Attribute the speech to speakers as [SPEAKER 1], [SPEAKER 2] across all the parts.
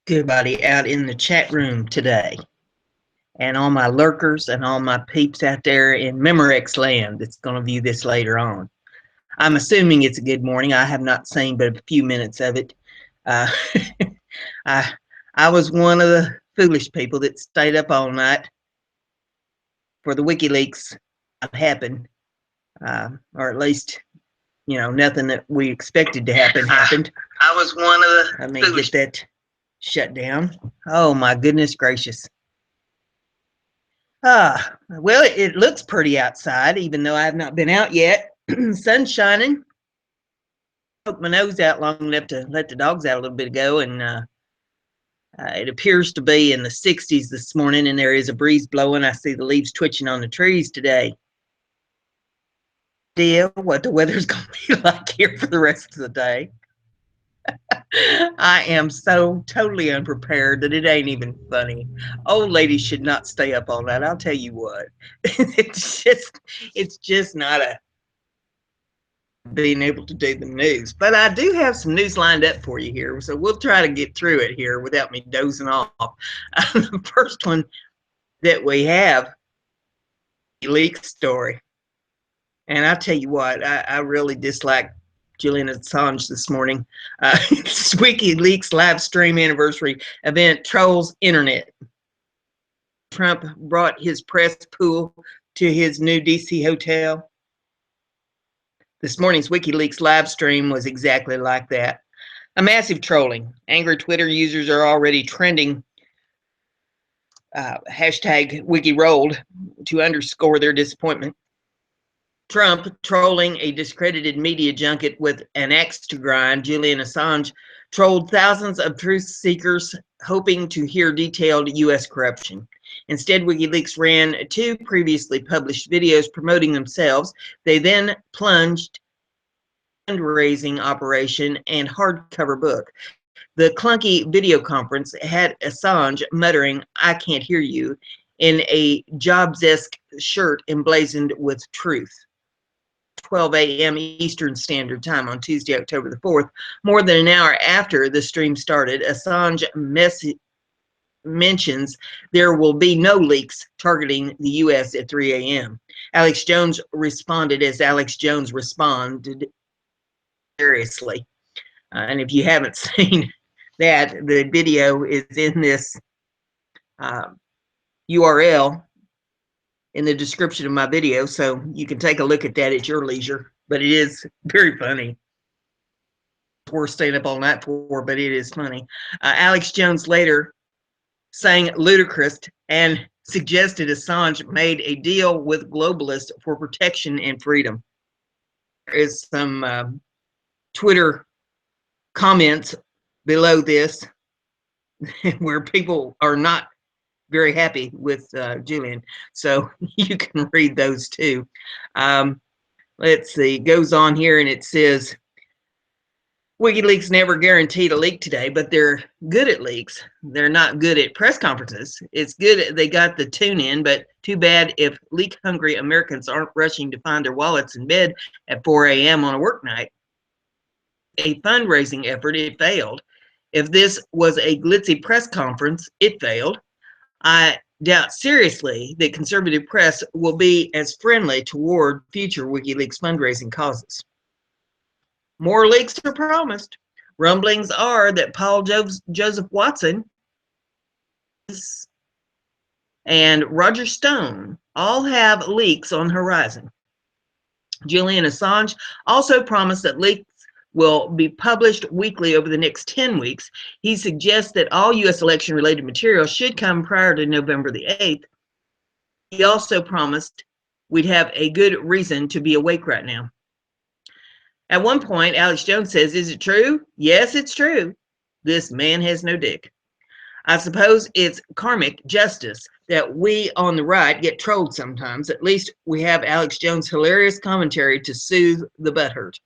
[SPEAKER 1] Everybody out in the chat room today, and all my lurkers and all my peeps out there in Memorex land that's going to view this later on. I'm assuming it's a good morning. I have not seen but a few minutes of it. Uh, I was one of the foolish people that stayed up all night for the WikiLeaks to happen, or at least, nothing that we expected to happen happened.
[SPEAKER 2] I was one of the
[SPEAKER 1] Let me get that shut down. Oh my goodness gracious. Well, it looks pretty outside, even though I have not been out yet. Sun's shining. Poked my nose out long enough to let the dogs out a little bit ago, and it appears to be in the 60s this morning, and there is a breeze blowing. I see the leaves twitching on the trees today. Idea what the weather's going to be like here for the rest of the day. I am so totally unprepared that it ain't even funny. Old ladies should not stay up all night. I'll tell you what. it's just not a being able to do the news. But I do have some news lined up for you here, so we'll try to get through it here without me dozing off. The first one that we have, leak story. And I tell you what, I really dislike Julian Assange this morning. WikiLeaks live stream anniversary event trolls internet. Trump brought his press pool to his new DC hotel. This morning's WikiLeaks live stream was exactly like that. A massive trolling. Angry Twitter users are already trending hashtag WikiRolled to underscore their disappointment. Trump trolling a discredited media junket with an axe to grind. Julian Assange trolled thousands of truth seekers hoping to hear detailed U.S. corruption. Instead, WikiLeaks ran two previously published videos promoting themselves. They then plunged fundraising operation and hardcover book. The clunky video conference had Assange muttering, "I can't hear you," in a Jobs-esque shirt emblazoned with truth. 12 a.m. Eastern Standard Time on Tuesday, October the 4th. More than an hour after the stream started, Assange mentions there will be no leaks targeting the U.S. at 3 a.m. Alex Jones responded as Alex Jones responded seriously. And if you haven't seen that, the video is in this URL in the description of my video, so you can take a look at that at your leisure. But it is very funny. We're staying up all night for, but it is funny. Alex Jones later sang ludicrous and suggested Assange made a deal with globalists for protection and freedom. There is some Twitter comments below this where people are not very happy with Julian, so you can read those too. Let's see, goes on here and it says, WikiLeaks never guaranteed a leak today, but they're good at leaks. They're not good at press conferences. It's good they got the tune in, but too bad if leak-hungry Americans aren't rushing to find their wallets in bed at 4 a.m. on a work night. A fundraising effort, it failed. If this was a glitzy press conference, it failed. I doubt seriously that conservative press will be as friendly toward future WikiLeaks fundraising causes. More leaks are promised. Rumblings are that Paul Joseph Watson and Roger Stone all have leaks on horizon. Julian Assange also promised that leaks will be published weekly over the next 10 weeks. He suggests that all U.S. election-related material should come prior to November the 8th. He also promised we'd have a good reason to be awake right now. At one point, Alex Jones says, "Is it true?" "Yes, it's true. This man has no dick." I suppose it's karmic justice that we on the right get trolled sometimes. At least we have Alex Jones' hilarious commentary to soothe the butthurt.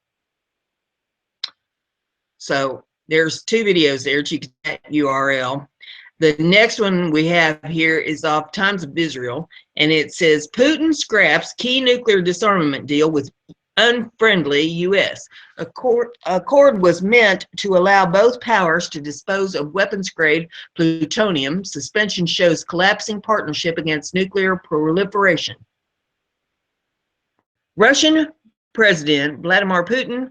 [SPEAKER 1] So there's two videos there. You can that URL. The next one we have here is off Times of Israel, and it says Putin scraps key nuclear disarmament deal with unfriendly U.S. Accord was meant to allow both powers to dispose of weapons-grade plutonium. Suspension shows collapsing partnership against nuclear proliferation. Russian President Vladimir Putin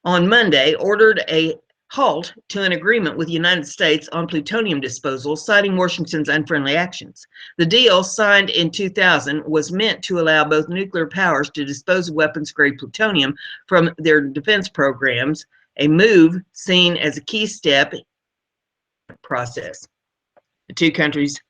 [SPEAKER 1] on Monday ordered a halt to an agreement with the United States on plutonium disposal, citing Washington's unfriendly actions. The deal, signed in 2000, was meant to allow both nuclear powers to dispose of weapons-grade plutonium from their defense programs, a move seen as a key step in the process. The two countries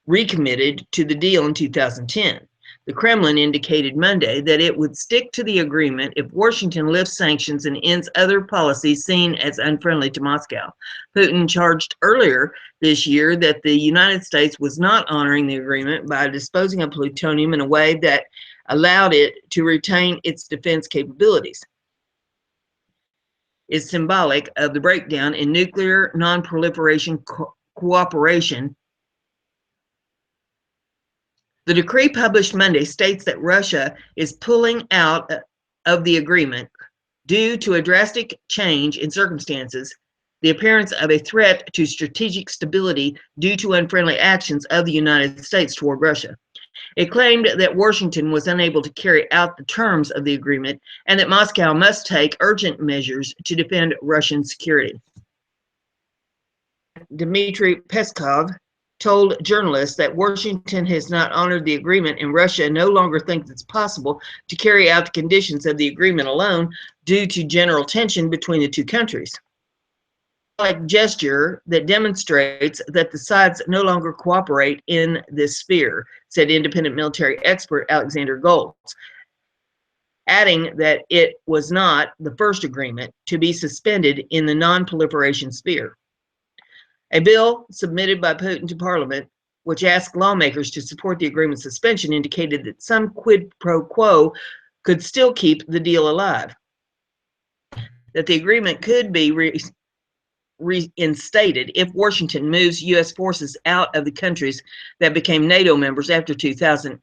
[SPEAKER 1] recommitted to the deal in 2010. The Kremlin indicated Monday that it would stick to the agreement if Washington lifts sanctions and ends other policies seen as unfriendly to Moscow. Putin charged earlier this year that the United States was not honoring the agreement by disposing of plutonium in a way that allowed it to retain its defense capabilities. Is symbolic of the breakdown in nuclear non-proliferation cooperation. The decree published Monday states that Russia is pulling out of the agreement due to a drastic change in circumstances, the appearance of a threat to strategic stability due to unfriendly actions of the United States toward Russia. It claimed that Washington was unable to carry out the terms of the agreement and that Moscow must take urgent measures to defend Russian security. Dmitry Peskov told journalists that Washington has not honored the agreement and Russia no longer thinks it's possible to carry out the conditions of the agreement alone due to general tension between the two countries. A gesture that demonstrates that the sides no longer cooperate in this sphere, said independent military expert Alexander Goltz, adding that it was not the first agreement to be suspended in the non-proliferation sphere. A bill submitted by Putin to Parliament, which asked lawmakers to support the agreement's suspension, indicated that some quid pro quo could still keep the deal alive. That the agreement could be reinstated if Washington moves U.S. forces out of the countries that became NATO members after 2000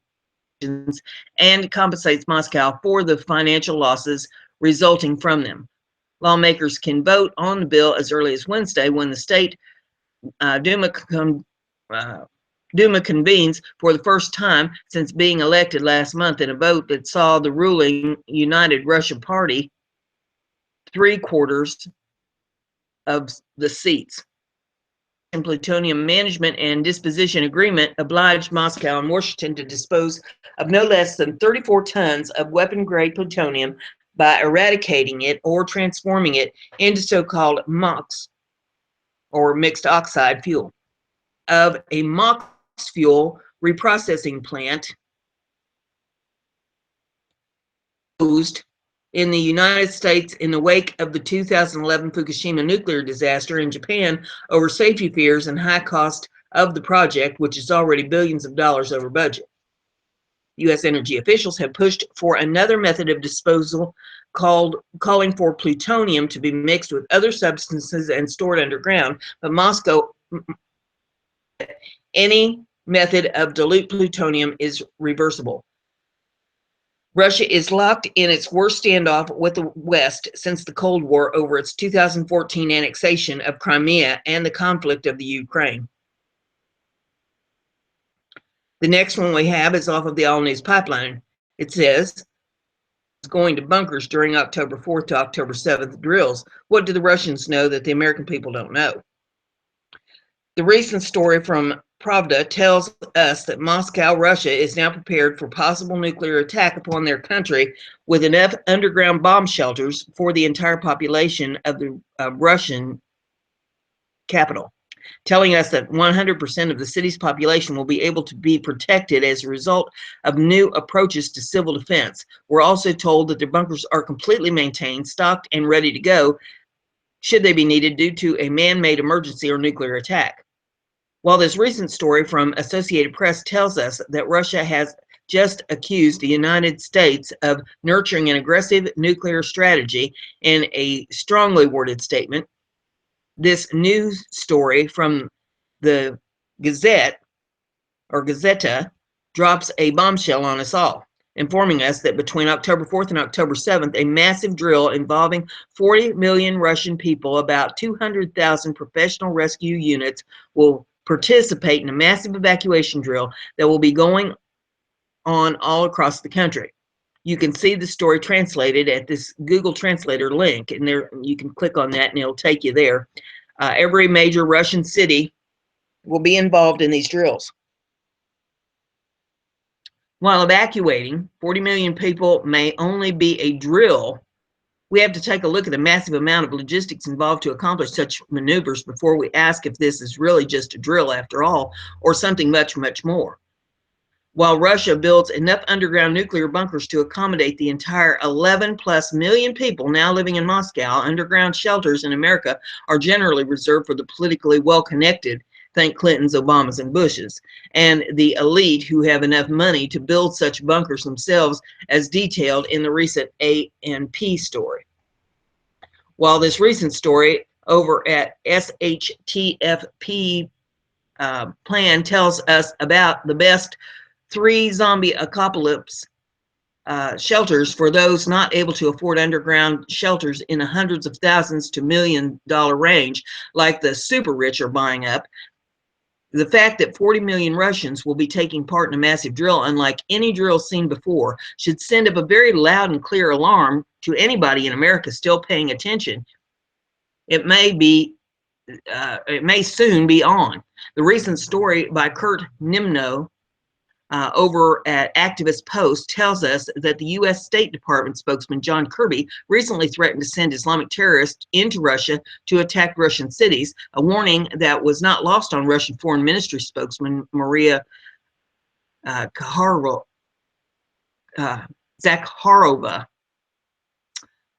[SPEAKER 1] and compensates Moscow for the financial losses resulting from them. Lawmakers can vote on the bill as early as Wednesday when the state Duma convenes for the first time since being elected last month in a vote that saw the ruling United Russia Party 3/4 of the seats. And plutonium management and disposition agreement obliged Moscow and Washington to dispose of no less than 34 tons of weapon-grade plutonium by eradicating it or transforming it into so-called MOX, or mixed oxide fuel, of a MOX fuel reprocessing plant used in the United States in the wake of the 2011 Fukushima nuclear disaster in Japan over safety fears and high cost of the project, which is already billions of dollars over budget. U.S. energy officials have pushed for another method of disposal calling for plutonium to be mixed with other substances and stored underground, but Moscow, any method of dilute plutonium is reversible. Russia is locked in its worst standoff with the West since the Cold War over its 2014 annexation of Crimea and the conflict of the Ukraine. The next one we have is off of the All News Pipeline. It says, going to bunkers during October 4th to October 7th drills. What do the Russians know that the American people don't know? The recent story from Pravda tells us that Moscow, Russia, is now prepared for possible nuclear attack upon their country with enough underground bomb shelters for the entire population of the Russian capital, telling us that 100% of the city's population will be able to be protected as a result of new approaches to civil defense. We're also told that their bunkers are completely maintained, stocked, and ready to go should they be needed due to a man-made emergency or nuclear attack. While this recent story from Associated Press tells us that Russia has just accused the United States of nurturing an aggressive nuclear strategy in a strongly worded statement, this news story from the Gazette or Gazeta drops a bombshell on us all. informing us that between October 4th and October 7th, a massive drill involving 40 million Russian people, about 200,000 professional rescue units, will participate in a massive evacuation drill that will be going on all across the country. You can see the story translated at this Google Translator link, and there you can click on that and it'll take you there. Every major Russian city will be involved in these drills. While evacuating 40 million people may only be a drill, we have to take a look at the massive amount of logistics involved to accomplish such maneuvers before we ask if this is really just a drill after all, or something much, much more. While Russia builds enough underground nuclear bunkers to accommodate the entire 11+ million people now living in Moscow, underground shelters in America are generally reserved for the politically well-connected, think Clintons, Obamas, and Bushes, and the elite who have enough money to build such bunkers themselves, as detailed in the recent A&P story. While this recent story over at SHTFP plan tells us about the best 3 zombie apocalypse shelters for those not able to afford underground shelters in the hundreds of thousands to $1 million range, like the super rich are buying up. The fact that 40 million Russians will be taking part in a massive drill, unlike any drill seen before, should send up a very loud and clear alarm to anybody in America still paying attention. It may soon be on. The recent story by Kurt Nimno over at Activist Post tells us that the U.S. State Department spokesman John Kirby recently threatened to send Islamic terrorists into Russia to attack Russian cities, a warning that was not lost on Russian Foreign Ministry spokesman Maria Zakharova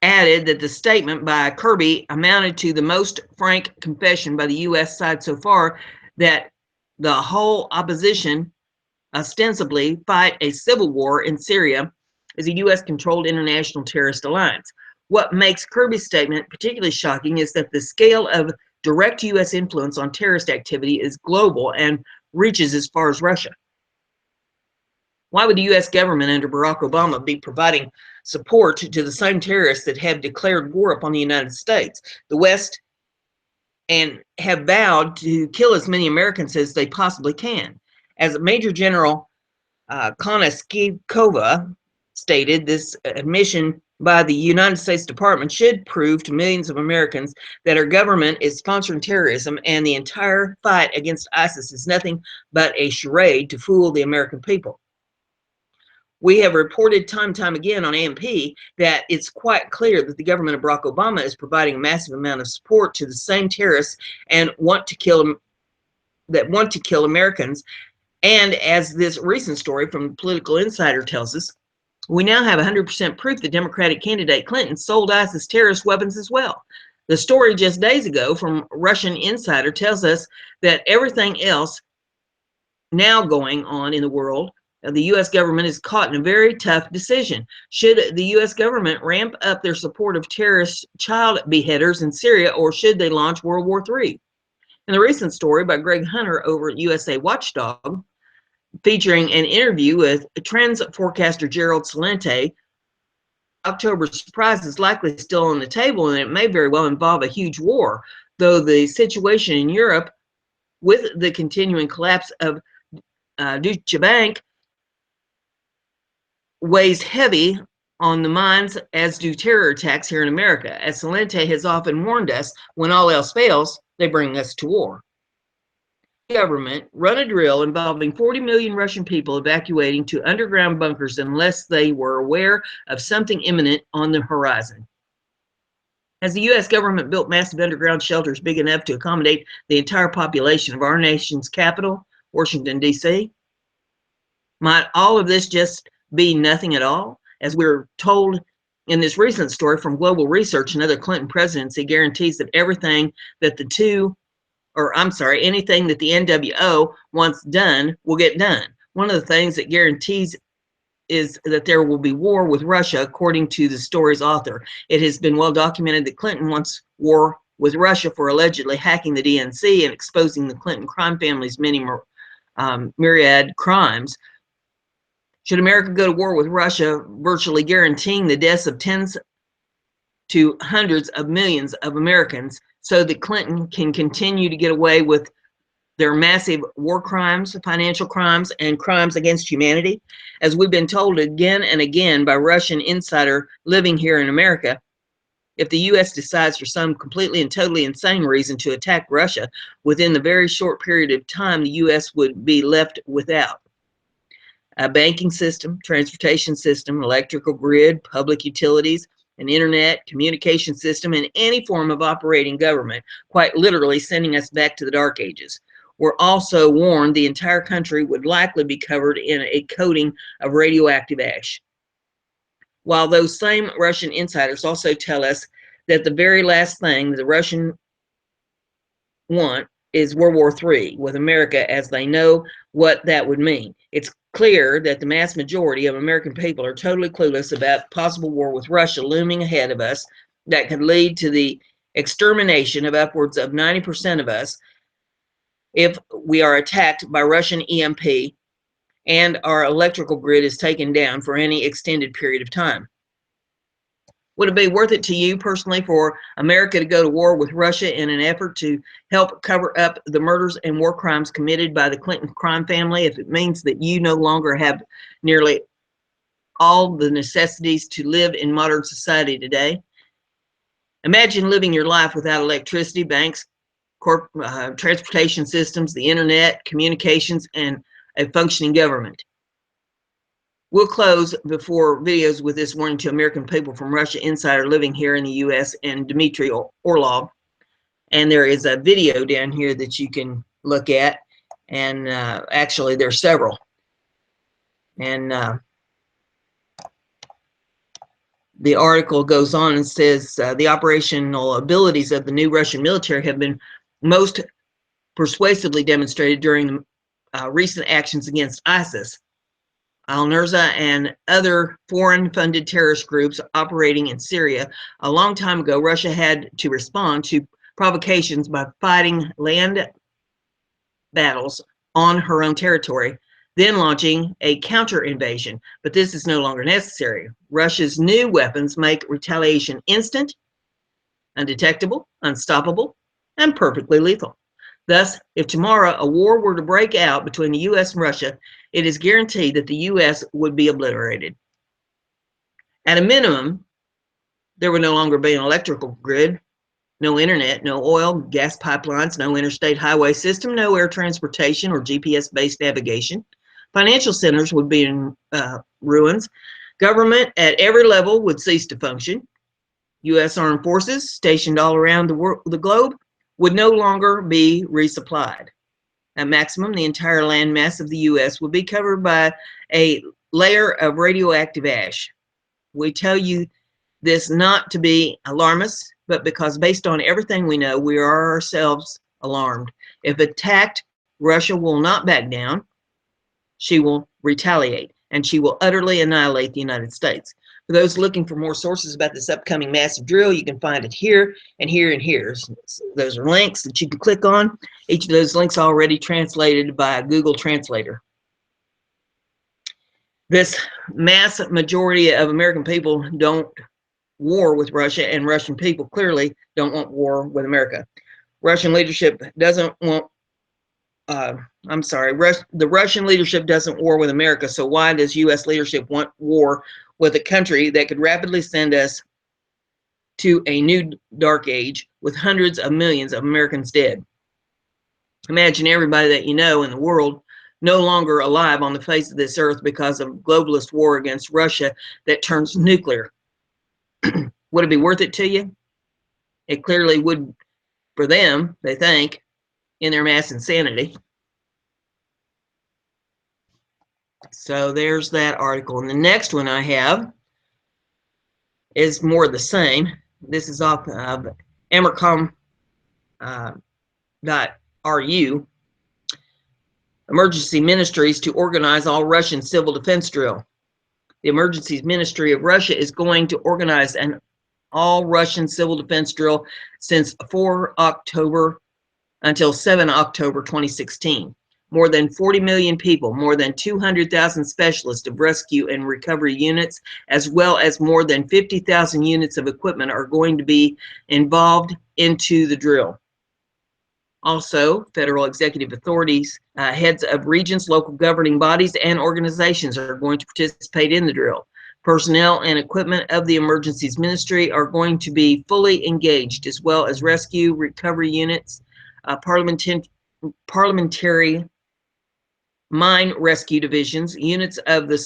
[SPEAKER 1] added that the statement by Kirby amounted to the most frank confession by the U.S. side so far that the whole opposition ostensibly fight a civil war in Syria is a U.S.-controlled international terrorist alliance. What makes Kirby's statement particularly shocking is that the scale of direct U.S. influence on terrorist activity is global and reaches as far as Russia. Why would the U.S. government under Barack Obama be providing support to the same terrorists that have declared war upon the United States, the West, and have vowed to kill as many Americans as they possibly can? As Major General Konaskikova stated, this admission by the United States Department should prove to millions of Americans that our government is sponsoring terrorism and the entire fight against ISIS is nothing but a charade to fool the American people. We have reported time and time again on AMP that it's quite clear that the government of Barack Obama is providing a massive amount of support to the same terrorists and want to kill Americans. And as this recent story from Political Insider tells us, we now have 100% proof that Democratic candidate Clinton sold ISIS terrorist weapons as well. The story just days ago from Russian Insider tells us that everything else now going on in the world, the U.S. government is caught in a very tough decision. Should the U.S. government ramp up their support of terrorist child beheaders in Syria, or should they launch World War III? In the recent story by Greg Hunter over at USA Watchdog, featuring an interview with trends forecaster Gerald Celente, October surprise is likely still on the table, and it may very well involve a huge war, though the situation in Europe with the continuing collapse of Deutsche Bank weighs heavy on the minds, as do terror attacks here in America. As Celente has often warned us, when all else fails, they bring us to war. Government run a drill involving 40 million Russian people evacuating to underground bunkers unless they were aware of something imminent on the horizon. Has the U.S. government built massive underground shelters big enough to accommodate the entire population of our nation's capital, Washington, D.C.? Might all of this just be nothing at all? As we're told in this recent story from Global Research, another Clinton presidency guarantees that anything that the NWO wants done will get done. One of the things that guarantees is that there will be war with Russia, according to the story's author. It has been well documented that Clinton wants war with Russia for allegedly hacking the DNC and exposing the Clinton crime family's many myriad crimes. Should America go to war with Russia, virtually guaranteeing the deaths of tens to hundreds of millions of Americans so that Clinton can continue to get away with their massive war crimes, financial crimes, and crimes against humanity? As we've been told again and again by Russian insider living here in America, if the U.S. decides for some completely and totally insane reason to attack Russia, within the very short period of time the U.S. would be left without a banking system, transportation system, electrical grid, public utilities, an internet, communication system, and any form of operating government, quite literally sending us back to the Dark Ages. We're also warned the entire country would likely be covered in a coating of radioactive ash. While those same Russian insiders also tell us that the very last thing the Russians want is World War III with America, as they know what that would mean. It's clear that the mass majority of American people are totally clueless about possible war with Russia looming ahead of us that could lead to the extermination of upwards of 90% of us if we are attacked by Russian EMP and our electrical grid is taken down for any extended period of time. Would it be worth it to you personally for America to go to war with Russia in an effort to help cover up the murders and war crimes committed by the Clinton crime family, if it means that you no longer have nearly all the necessities to live in modern society today? Imagine living your life without electricity, banks, transportation systems, the internet, communications, and a functioning government. We'll close before videos with this warning to American people from Russia insider living here in the U.S. and Dmitry Orlov. And there is a video down here that you can look at. And actually, there's several. And the article goes on and says the operational abilities of the new Russian military have been most persuasively demonstrated during recent actions against ISIS, Al-Nusra, and other foreign-funded terrorist groups operating in Syria. A long time ago, Russia had to respond to provocations by fighting land battles on her own territory, then launching a counter-invasion. But this is no longer necessary. Russia's new weapons make retaliation instant, undetectable, unstoppable, and perfectly lethal. Thus, if tomorrow a war were to break out between the U.S. and Russia, it is guaranteed that the U.S. would be obliterated. At a minimum, there would no longer be an electrical grid, no internet, no oil, gas pipelines, no interstate highway system, no air transportation or GPS-based navigation. Financial centers would be in ruins. Government at every level would cease to function. U.S. armed forces stationed all around the globe would no longer be resupplied. At maximum, the entire landmass of the U.S. would be covered by a layer of radioactive ash. We tell you this not to be alarmist, but because based on everything we know, we are ourselves alarmed. If attacked, Russia will not back down. She will retaliate, and she will utterly annihilate the United States. For those looking for more sources about this upcoming massive drill, you can find it here and here and here. Those are links that you can click on. Each of those links already translated by a Google Translator. This mass majority of American people don't war with Russia, and Russian people clearly don't want war with America. Russian leadership doesn't want the Russian leadership doesn't war with America, so why does U.S. leadership want war with a country that could rapidly send us to a new dark age with hundreds of millions of Americans dead? Imagine everybody that you know in the world no longer alive on the face of this earth because of globalist war against Russia that turns nuclear. Would it be worth it to you? It clearly would for them, they think, in their mass insanity. So there's that article. And the next one I have is more of the same. This is off of emercom.ru. Emergency ministries to organize all Russian civil defense drill. The Emergency Ministry of Russia is going to organize an all Russian civil defense drill since 4 October until 7 October 2016. more than 40 million people, more than 200,000 specialists of rescue and recovery units, as well as more than 50,000 units of equipment are going to be involved into the drill. Also, federal executive authorities, heads of regions, local governing bodies, and organizations are going to participate in the drill. Personnel and equipment of the Emergencies Ministry are going to be fully engaged, as well as rescue, recovery units, parliamentary mine rescue divisions, units of the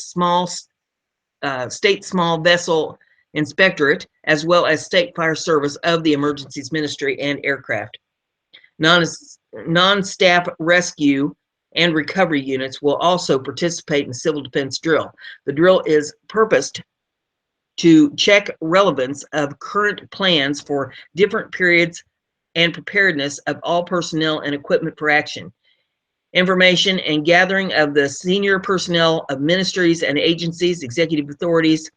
[SPEAKER 1] state small vessel inspectorate, as well as state fire service of the Emergencies Ministry and aircraft. Non-staff rescue and recovery units will also participate in civil defense drill. The drill is purposed to check relevance of current plans for different periods and preparedness of all personnel and equipment for action. Information and gathering of the senior personnel of ministries and agencies, executive authorities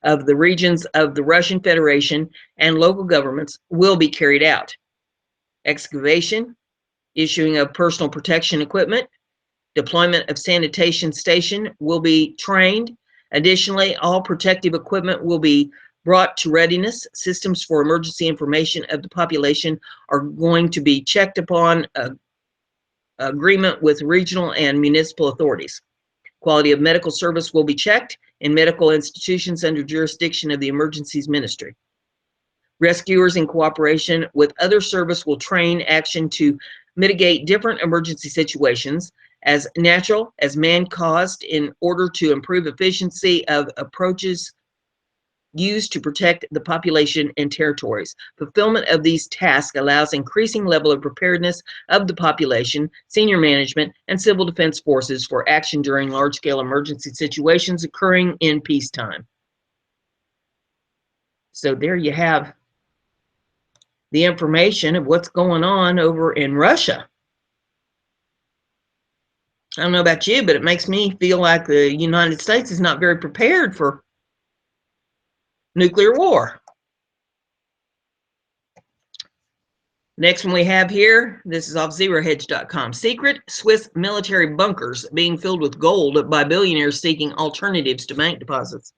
[SPEAKER 1] of the regions of the Russian Federation and local governments will be carried out. Excavation, issuing of personal protection equipment, deployment of sanitation station will be trained. Additionally, all protective equipment will be brought to readiness. Systems for emergency information of the population are going to be checked upon agreement with regional and municipal authorities. Quality of medical service will be checked in medical institutions under jurisdiction of the Emergencies Ministry. Rescuers in cooperation with other service will train action to mitigate different emergency situations as natural as man-caused in order to improve efficiency of approaches used to protect the population and territories. Fulfillment of these tasks allows increasing level of preparedness of the population, senior management, and civil defense forces for action during large-scale emergency situations occurring in peacetime. So there you have the information of what's going on over in Russia. I don't know about you, but it makes me feel like the United States is not very prepared for nuclear war. Next one we have here, this is off zerohedge.com. Secret Swiss military bunkers being filled with gold by billionaires seeking alternatives to bank deposits.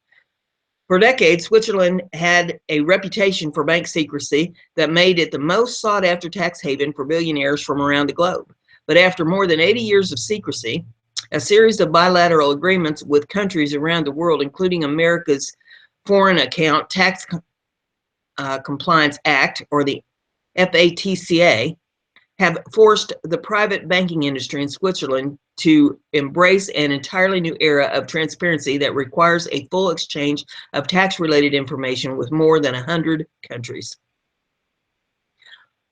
[SPEAKER 1] For decades, Switzerland had a reputation for bank secrecy that made it the most sought-after tax haven for billionaires from around the globe. But after more than 80 years of secrecy, a series of bilateral agreements with countries around the world, including America's Foreign Account Tax Compliance Act, or the FATCA, have forced the private banking industry in Switzerland to embrace an entirely new era of transparency that requires a full exchange of tax-related information with more than 100 countries.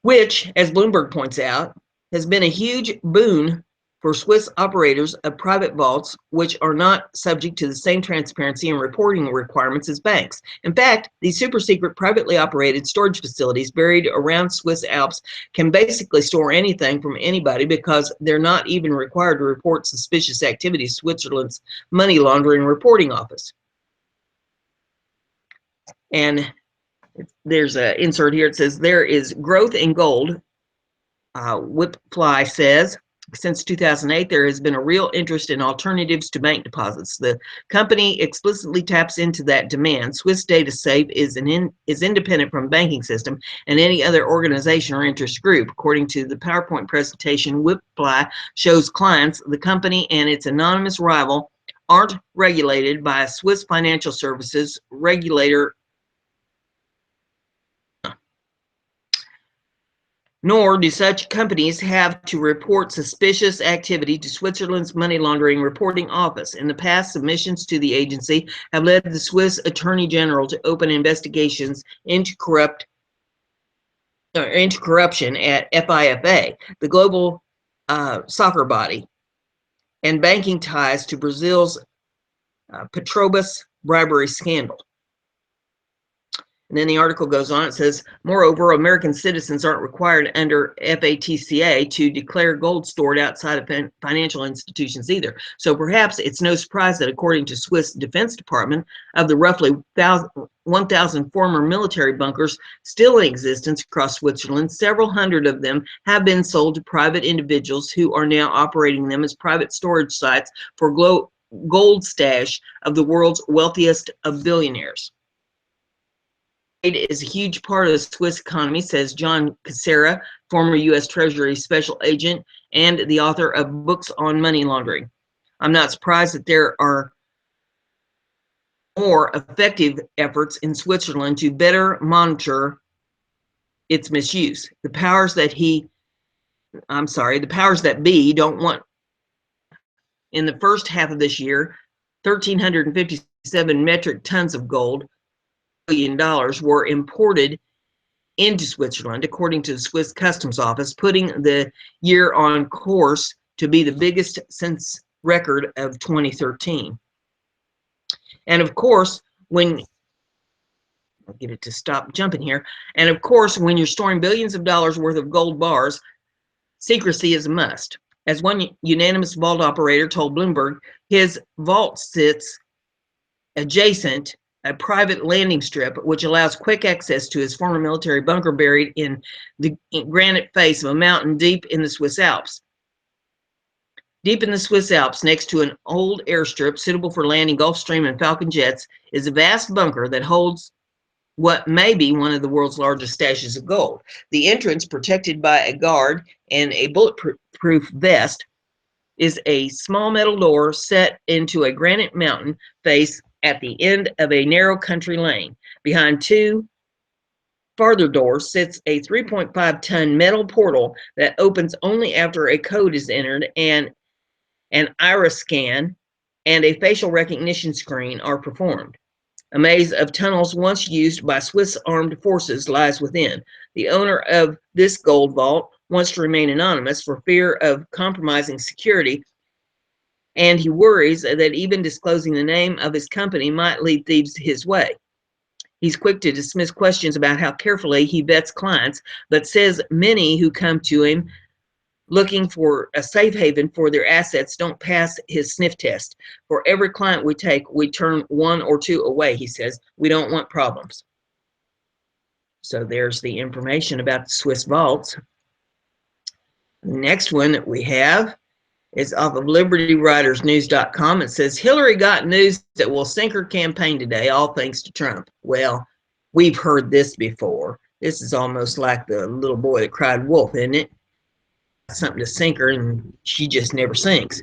[SPEAKER 1] Which, as Bloomberg points out, has been a huge boon for Swiss operators of private vaults, which are not subject to the same transparency and reporting requirements as banks. In fact, these super secret privately operated storage facilities buried around Swiss Alps can basically store anything from anybody because they're not even required to report suspicious activities to Switzerland's money laundering reporting office. And there's an insert here. It says, there is growth in gold. Whipfly says, since 2008, there has been a real interest in alternatives to bank deposits. The company explicitly taps into that demand. Swiss Data Safe is independent from banking system and any other organization or interest group. According to the PowerPoint presentation, Whipfly shows clients the company and its anonymous rival aren't regulated by a Swiss financial services regulator, nor do such companies have to report suspicious activity to Switzerland's money laundering reporting office. In the past, submissions to the agency have led the Swiss Attorney General to open investigations into corruption at FIFA, the global soccer body, and banking ties to Brazil's Petrobras bribery scandal. And then the article goes on. It says, moreover, American citizens aren't required under FATCA to declare gold stored outside of financial institutions either. So perhaps it's no surprise that according to Swiss Defense Department, of the roughly 1,000 former military bunkers still in existence across Switzerland, several hundred of them have been sold to private individuals who are now operating them as private storage sites for gold stash of the world's wealthiest of billionaires. Is a huge part of the Swiss economy, says John Cassera, former U.S. Treasury special agent and the author of books on money laundering. I'm not surprised that there are more effective efforts in Switzerland to better monitor its misuse. The powers that be don't want. In the first half of this year, 1,357 metric tons of gold, $1 billion, were imported into Switzerland, according to the Swiss Customs Office, putting the year on course to be the biggest since record of 2013. And of course, I'll get it to stop jumping here. And of course, when you're storing billions of dollars worth of gold bars, secrecy is a must. As one unanimous vault operator told Bloomberg, his vault sits adjacent a private landing strip, which allows quick access to his former military bunker buried in the granite face of a mountain deep in the Swiss Alps. Deep in the Swiss Alps, next to an old airstrip suitable for landing Gulfstream and Falcon jets, is a vast bunker that holds what may be one of the world's largest stashes of gold. The entrance, protected by a guard and a bulletproof vest, is a small metal door set into a granite mountain face at the end of a narrow country lane. Behind two farther doors sits a 3.5-ton metal portal that opens only after a code is entered, and an iris scan and a facial recognition screen are performed. A maze of tunnels once used by Swiss armed forces lies within. The owner of this gold vault wants to remain anonymous for fear of compromising security, and he worries that even disclosing the name of his company might lead thieves his way. He's quick to dismiss questions about how carefully he vets clients, but says many who come to him looking for a safe haven for their assets don't pass his sniff test. For every client we take, we turn one or two away, he says. We don't want problems. So there's the information about the Swiss vaults. The next one that we have is off of LibertyWritersNews.com. It says, Hillary got news that will sink her campaign today, all thanks to Trump. Well, we've heard this before. This is almost like the little boy that cried wolf, isn't it? Something to sink her, and she just never sinks.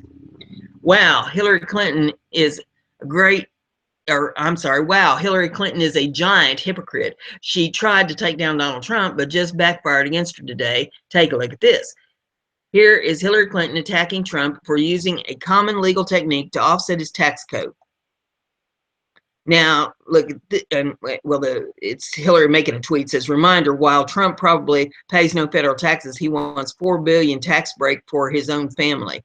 [SPEAKER 1] Wow, Hillary Clinton is wow, Hillary Clinton is a giant hypocrite. She tried to take down Donald Trump, but just backfired against her today. Take a look at this. Here is Hillary Clinton attacking Trump for using a common legal technique to offset his tax code. Now, look, it's Hillary making a tweet. Says, reminder, while Trump probably pays no federal taxes, he wants $4 billion tax break for his own family. It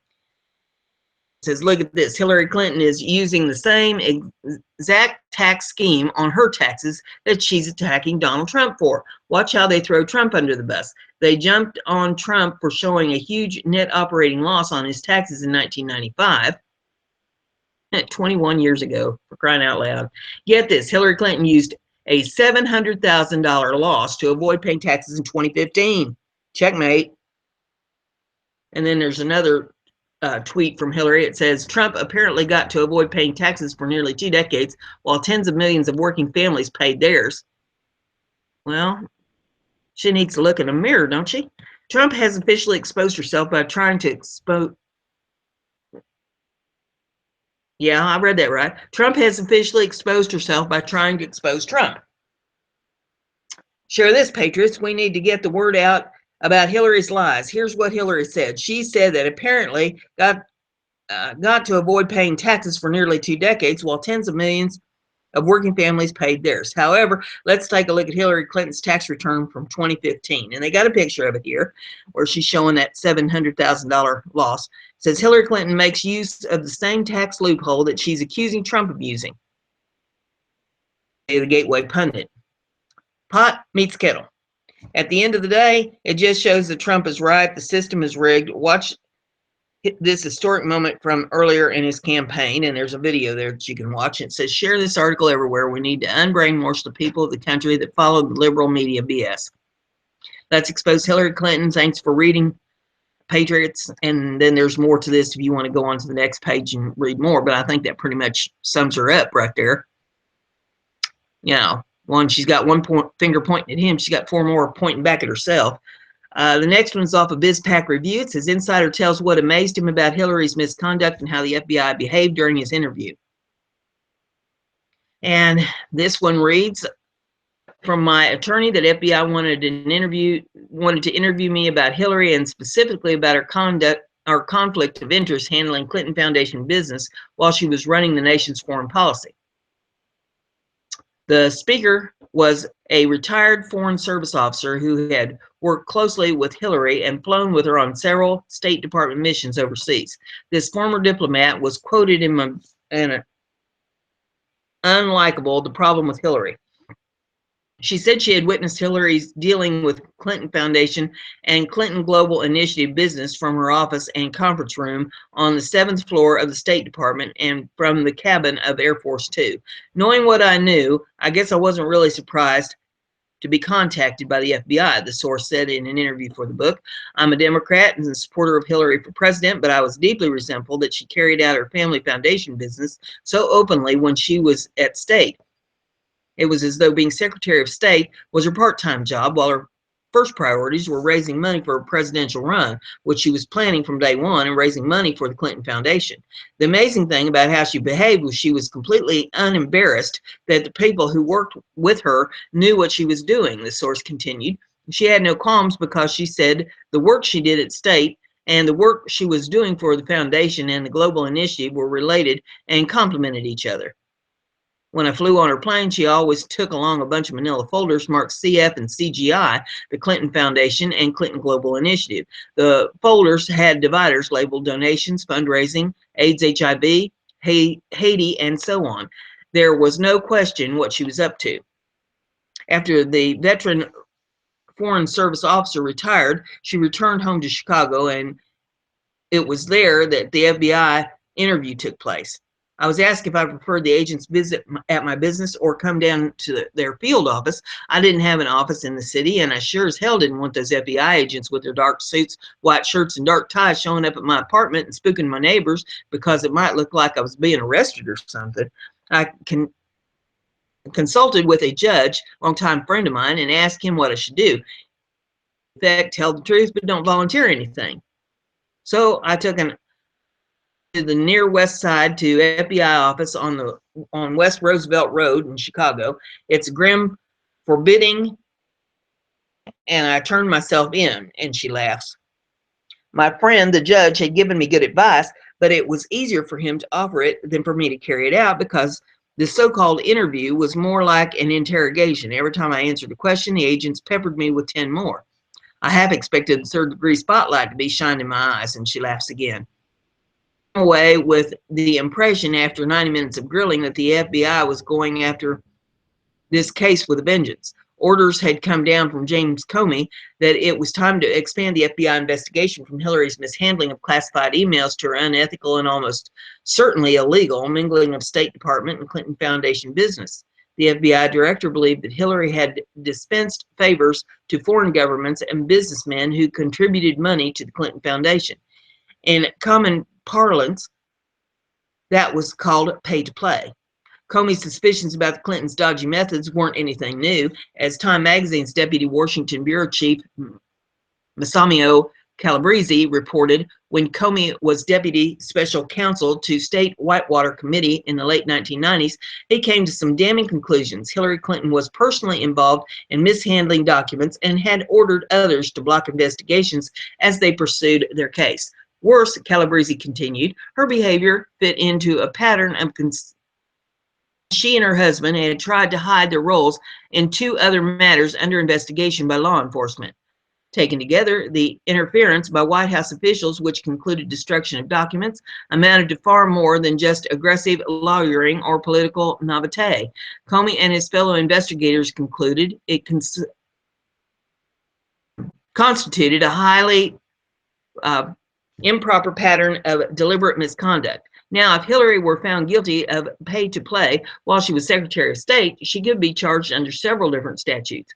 [SPEAKER 1] says, look at this. Hillary Clinton is using the same exact tax scheme on her taxes that she's attacking Donald Trump for. Watch how they throw Trump under the bus. They jumped on Trump for showing a huge net operating loss on his taxes in 1995. 21 years ago, for crying out loud. Get this, Hillary Clinton used a $700,000 loss to avoid paying taxes in 2015. Checkmate. And then there's another tweet from Hillary. It says, Trump apparently got to avoid paying taxes for nearly 2 decades, while tens of millions of working families paid theirs. Well, she needs to look in a mirror, don't she? Trump has officially exposed herself by trying to expose. Yeah, I read that right. Trump has officially exposed herself by trying to expose Trump. Share this, patriots. We need to get the word out about Hillary's lies. Here's what Hillary said. She said that apparently got to avoid paying taxes for nearly 2 decades, while tens of millions of working families paid theirs. However, let's take a look at Hillary Clinton's tax return from 2015. And they got a picture of it here where she's showing that $700,000 loss. It says Hillary Clinton makes use of the same tax loophole that she's accusing Trump of using. The Gateway pundit. Pot meets kettle. At the end of the day, it just shows that Trump is right. The system is rigged. Watch this historic moment from earlier in his campaign, and there's a video there that you can watch. It says, share this article everywhere. We need to unbrainwash the people of the country that follow the liberal media BS. Let's expose Hillary Clinton. Thanks for reading, Patriots. And then there's more to this if you want to go on to the next page and read more, but I think that pretty much sums her up right there. You know, one, she's got one finger pointing at him. She's got four more pointing back at herself. The next one's off of BizPac Review. It says, insider tells what amazed him about Hillary's misconduct and how the FBI behaved during his interview. And this one reads, from my attorney that FBI wanted to interview me about Hillary and specifically about her conduct or conflict of interest handling Clinton Foundation business while she was running the nation's foreign policy. The speaker was a retired Foreign Service officer who had worked closely with Hillary and flown with her on several State Department missions overseas. This former diplomat was quoted in an unlikable, the problem with Hillary. She said she had witnessed Hillary's dealing with Clinton Foundation and Clinton Global Initiative business from her office and conference room on the 7th floor of the State Department and from the cabin of Air Force Two. Knowing what I knew, I guess I wasn't really surprised to be contacted by the FBI, the source said in an interview for the book. I'm a Democrat and a supporter of Hillary for president, but I was deeply resentful that she carried out her family foundation business so openly when she was at state. It was as though being Secretary of State was her part-time job, while her first priorities were raising money for a presidential run, which she was planning from day one, and raising money for the Clinton Foundation. The amazing thing about how she behaved was she was completely unembarrassed that the people who worked with her knew what she was doing, the source continued. She had no qualms because she said the work she did at state and the work she was doing for the foundation and the global initiative were related and complemented each other. When I flew on her plane, she always took along a bunch of manila folders marked CF and CGI, the Clinton Foundation and Clinton Global Initiative. The folders had dividers labeled donations, fundraising, AIDS, HIV, Haiti, and so on. There was no question what she was up to. After the veteran Foreign Service officer retired, she returned home to Chicago, and it was there that the FBI interview took place. I was asked if I preferred the agents visit at my business or come down to their field office. I didn't have an office in the city, and I sure as hell didn't want those FBI agents with their dark suits, white shirts, and dark ties showing up at my apartment and spooking my neighbors because it might look like I was being arrested or something. I consulted with a judge, longtime friend of mine, and asked him what I should do. In fact, tell the truth, but don't volunteer anything. So I took to the near west side to FBI office on West Roosevelt Road in Chicago. It's grim, forbidding, and I turned myself in, and she laughs. My friend, the judge, had given me good advice, but it was easier for him to offer it than for me to carry it out because the so-called interview was more like an interrogation. Every time I answered a question, the agents peppered me with 10 more. I half expected the third-degree spotlight to be shined in my eyes, and she laughs again. Away with the impression after 90 minutes of grilling that the FBI was going after this case with a vengeance. Orders had come down from James Comey that it was time to expand the FBI investigation from Hillary's mishandling of classified emails to her unethical and almost certainly illegal mingling of State Department and Clinton Foundation business. The FBI director believed that Hillary had dispensed favors to foreign governments and businessmen who contributed money to the Clinton Foundation. In common parlance, that was called pay to play. Comey's suspicions about the Clintons' dodgy methods weren't anything new, as Time Magazine's deputy Washington bureau chief Massimio Calabrese reported when Comey was deputy special counsel to State Whitewater Committee in the late 1990s, he came to some damning conclusions. Hillary Clinton was personally involved in mishandling documents and had ordered others to block investigations as they pursued their case. Worse, Calabrese continued, her behavior fit into a pattern of she and her husband had tried to hide their roles in two other matters under investigation by law enforcement. Taken together, the interference by White House officials, which concluded destruction of documents, amounted to far more than just aggressive lawyering or political naivete. Comey and his fellow investigators concluded it constituted a highly improper pattern of deliberate misconduct. Now, if Hillary were found guilty of pay to play while she was Secretary of State, she could be charged under several different statutes.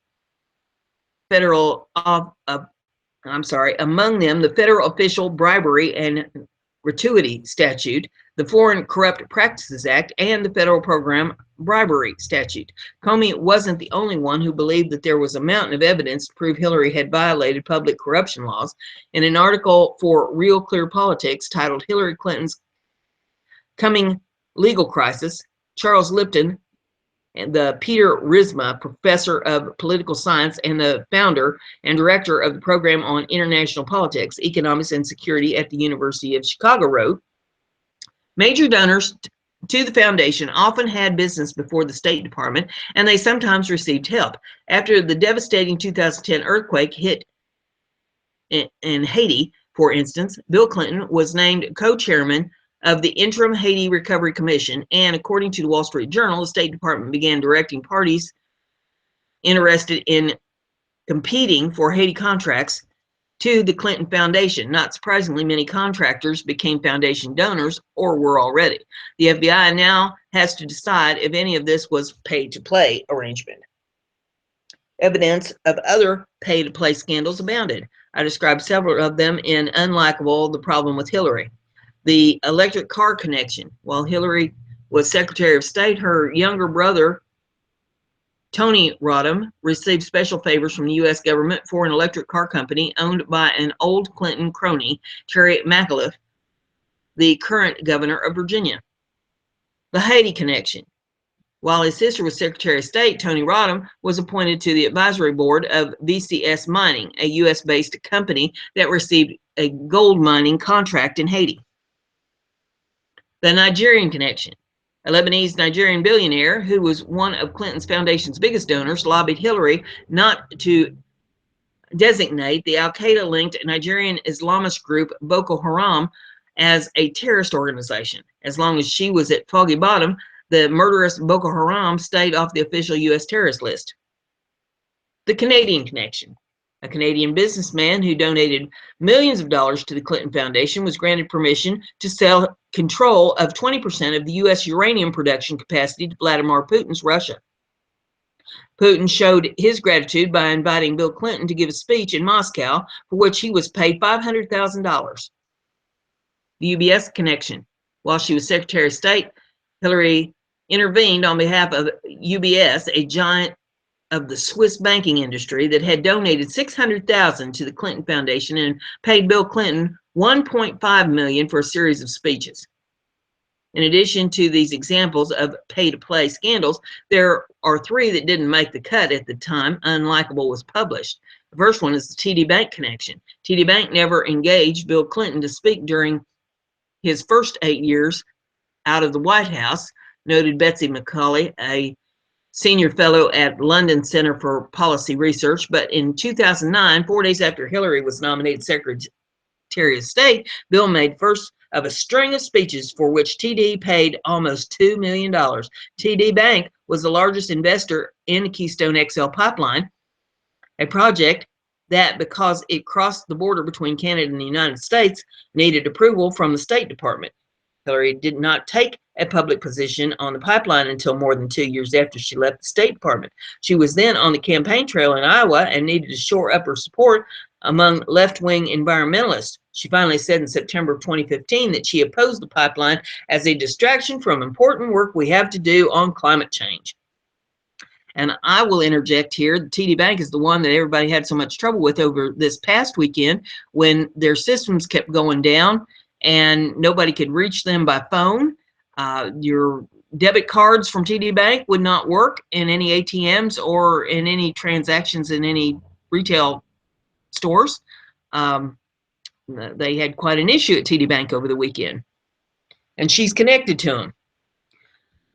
[SPEAKER 1] Among them, the Federal Official Bribery and Gratuity Statute, the Foreign Corrupt Practices Act, and the Federal Program Bribery Statute. Comey wasn't the only one who believed that there was a mountain of evidence to prove Hillary had violated public corruption laws. In an article for Real Clear Politics titled Hillary Clinton's Coming Legal Crisis, Charles Lipton, and the Peter Risma, professor of political science and the founder and director of the program on international politics, economics, and security at the University of Chicago, wrote, major donors to the foundation often had business before the State Department, and they sometimes received help. After the devastating 2010 earthquake hit in Haiti, for instance, Bill Clinton was named co-chairman of the Interim Haiti Recovery Commission, and according to the Wall Street Journal, the State Department began directing parties interested in competing for Haiti contracts to the Clinton Foundation. Not surprisingly, many contractors became foundation donors or were already. The FBI now has to decide if any of this was pay-to-play arrangement. Evidence of other pay-to-play scandals abounded. I described several of them in Unlikable: The Problem with Hillary. The electric car connection. While Hillary was Secretary of State, her younger brother, Tony Rodham, received special favors from the U.S. government for an electric car company owned by an old Clinton crony, Terry McAuliffe, the current governor of Virginia. The Haiti connection. While his sister was Secretary of State, Tony Rodham was appointed to the advisory board of VCS Mining, a U.S.-based company that received a gold mining contract in Haiti. The Nigerian connection. A Lebanese Nigerian billionaire who was one of Clinton's foundation's biggest donors lobbied Hillary not to designate the al-Qaeda-linked Nigerian Islamist group Boko Haram as a terrorist organization. As long as she was at Foggy Bottom, the murderous Boko Haram stayed off the official U.S. terrorist list. The Canadian connection. A Canadian businessman who donated millions of dollars to the Clinton Foundation was granted permission to sell control of 20% of the U.S. uranium production capacity to Vladimir Putin's Russia. Putin showed his gratitude by inviting Bill Clinton to give a speech in Moscow, for which he was paid $500,000. The UBS connection. While she was Secretary of State, Hillary intervened on behalf of UBS, a giant of the Swiss banking industry that had donated $600,000 to the Clinton Foundation and paid Bill Clinton $1.5 million for a series of speeches. In addition to these examples of pay-to-play scandals, there are three that didn't make the cut at the time Unlikable was published. The first one is the TD Bank connection. TD Bank never engaged Bill Clinton to speak during his first 8 years out of the White House, noted Betsy McCauley, a senior fellow at London Center for Policy Research. But in 2009, 4 days after Hillary was nominated Secretary of State, Bill made first of a string of speeches for which TD paid almost $2 million. TD Bank was the largest investor in the Keystone XL pipeline, a project that, because it crossed the border between Canada and the United States, needed approval from the State Department. Hillary did not take a public position on the pipeline until more than 2 years after she left the State Department. She was then on the campaign trail in Iowa and needed to shore up her support among left-wing environmentalists. She finally said in September of 2015 that she opposed the pipeline as a distraction from important work we have to do on climate change. And I will interject here, the TD Bank is the one that everybody had so much trouble with over this past weekend when their systems kept going down and nobody could reach them by phone. Your debit cards from TD Bank would not work in any ATMs or in any transactions in any retail stores. They had quite an issue at TD Bank over the weekend, and she's connected to them.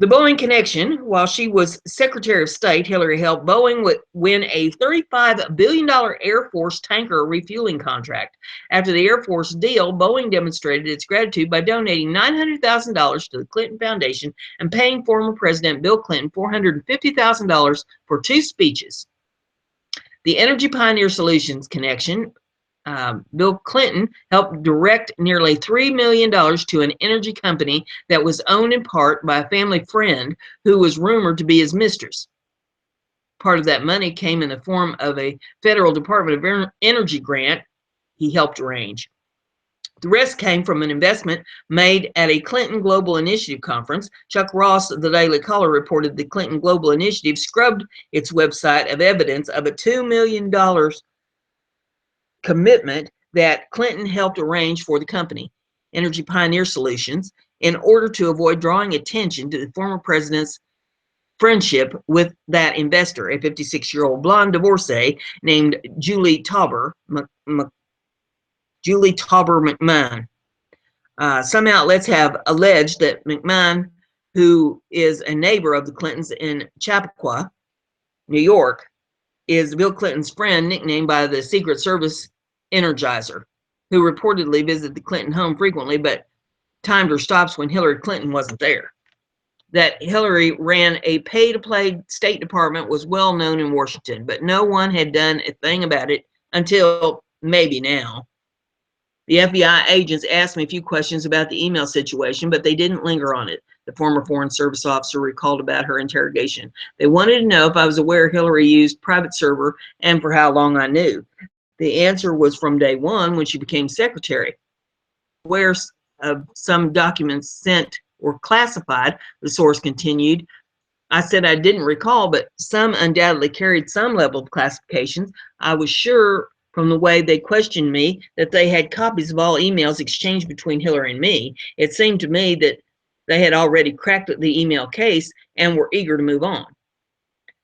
[SPEAKER 1] The Boeing connection. While she was Secretary of State, Hillary helped Boeing win a $35 billion Air Force tanker refueling contract. After the Air Force deal, Boeing demonstrated its gratitude by donating $900,000 to the Clinton Foundation and paying former President Bill Clinton $450,000 for 2 speeches. The Energy Pioneer Solutions connection. Bill Clinton helped direct nearly $3 million to an energy company that was owned in part by a family friend who was rumored to be his mistress. Part of that money came in the form of a federal Department of Energy grant he helped arrange. The rest came from an investment made at a Clinton Global Initiative conference. Chuck Ross of the Daily Caller reported the Clinton Global Initiative scrubbed its website of evidence of a $2 million commitment that Clinton helped arrange for the company, Energy Pioneer Solutions, in order to avoid drawing attention to the former president's friendship with that investor, a 56-year-old blonde divorcee named Julie Tauber McMahon. Some outlets have alleged that McMahon, who is a neighbor of the Clintons in Chappaqua, New York, is Bill Clinton's friend, nicknamed by the Secret Service Energizer, who reportedly visited the Clinton home frequently, but timed her stops when Hillary Clinton wasn't there. That Hillary ran a pay-to-play State Department was well known in Washington, but no one had done a thing about it until maybe now. The FBI agents asked me a few questions about the email situation, but they didn't linger on it. The former Foreign Service officer recalled about her interrogation. They wanted to know if I was aware Hillary used private server and for how long I knew. The answer was from day one when she became secretary. Aware of some documents sent or classified, the source continued. I said I didn't recall, but some undoubtedly carried some level of classifications. I was sure from the way they questioned me that they had copies of all emails exchanged between Hillary and me. It seemed to me that they had already cracked the email case and were eager to move on.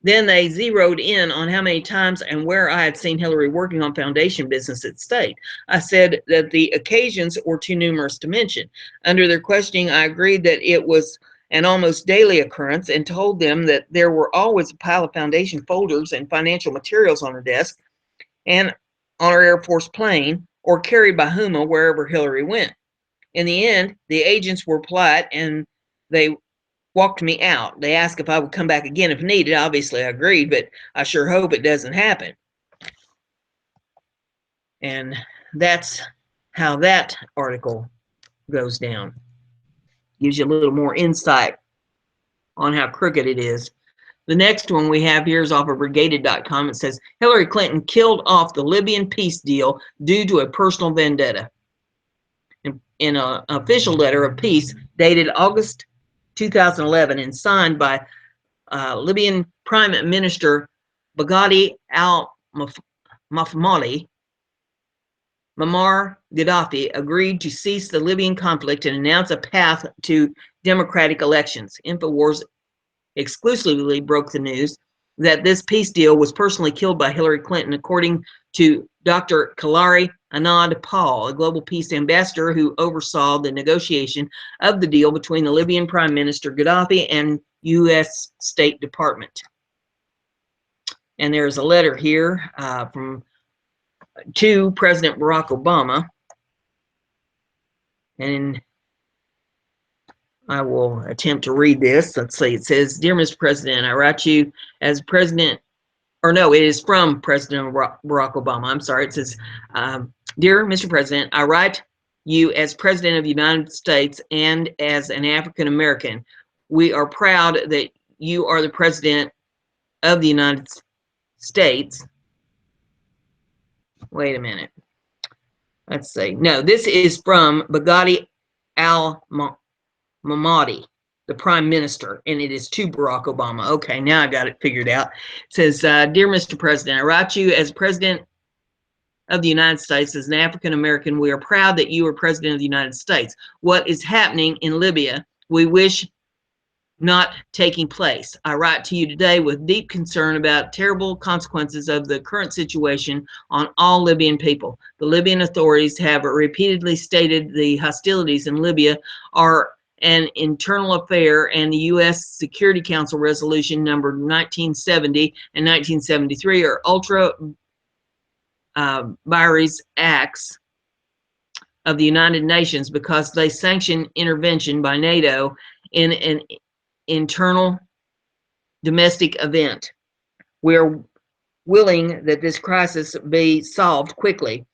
[SPEAKER 1] Then they zeroed in on how many times and where I had seen Hillary working on foundation business at State. I said that the occasions were too numerous to mention. Under their questioning, I agreed that it was an almost daily occurrence and told them that there were always a pile of foundation folders and financial materials on her desk and on her Air Force plane or carried by Huma wherever Hillary went. In the end, the agents were polite and they walked me out. They asked if I would come back again if needed. Obviously, I agreed, but I sure hope it doesn't happen. And that's how that article goes down. Gives you a little more insight on how crooked it is. The next one we have here is off of Brigaded.com. It says, Hillary Clinton killed off the Libyan peace deal due to a personal vendetta. In an official letter of peace dated August 2011 and signed by Libyan Prime Minister Baghdadi al-Mafmali, Muammar Gaddafi agreed to cease the Libyan conflict and announce a path to democratic elections. InfoWars exclusively broke the news that this peace deal was personally killed by Hillary Clinton, according to Dr. Kalari Anand Paul, a global peace ambassador who oversaw the negotiation of the deal between the Libyan Prime Minister Gaddafi and U.S. State Department. And there's a letter here to President Barack Obama, and I will attempt to read this. Let's see. It says, Dear Mr. President, I write you as President, or no, it is from President Barack Obama. I'm sorry. It says, Dear Mr. President, I write you as President of the United States and as an African American. We are proud that you are the President of the United States. Wait a minute. Let's see. No, this is from Baghdadi al-Mamadi, the Prime Minister, and it is to Barack Obama. Okay, now I got it figured out. It says, Dear Mr. President, I write you as President of the United States, as an African American. We are proud that you are President of the United States. What is happening in Libya, we wish not taking place. I write to you today with deep concern about terrible consequences of the current situation on all Libyan people. The Libyan authorities have repeatedly stated the hostilities in Libya are and Internal Affair and the U.S. Security Council Resolution number 1970 and 1973 are ultra vires acts of the United Nations because they sanction intervention by NATO in an internal domestic event. We are willing that this crisis be solved quickly.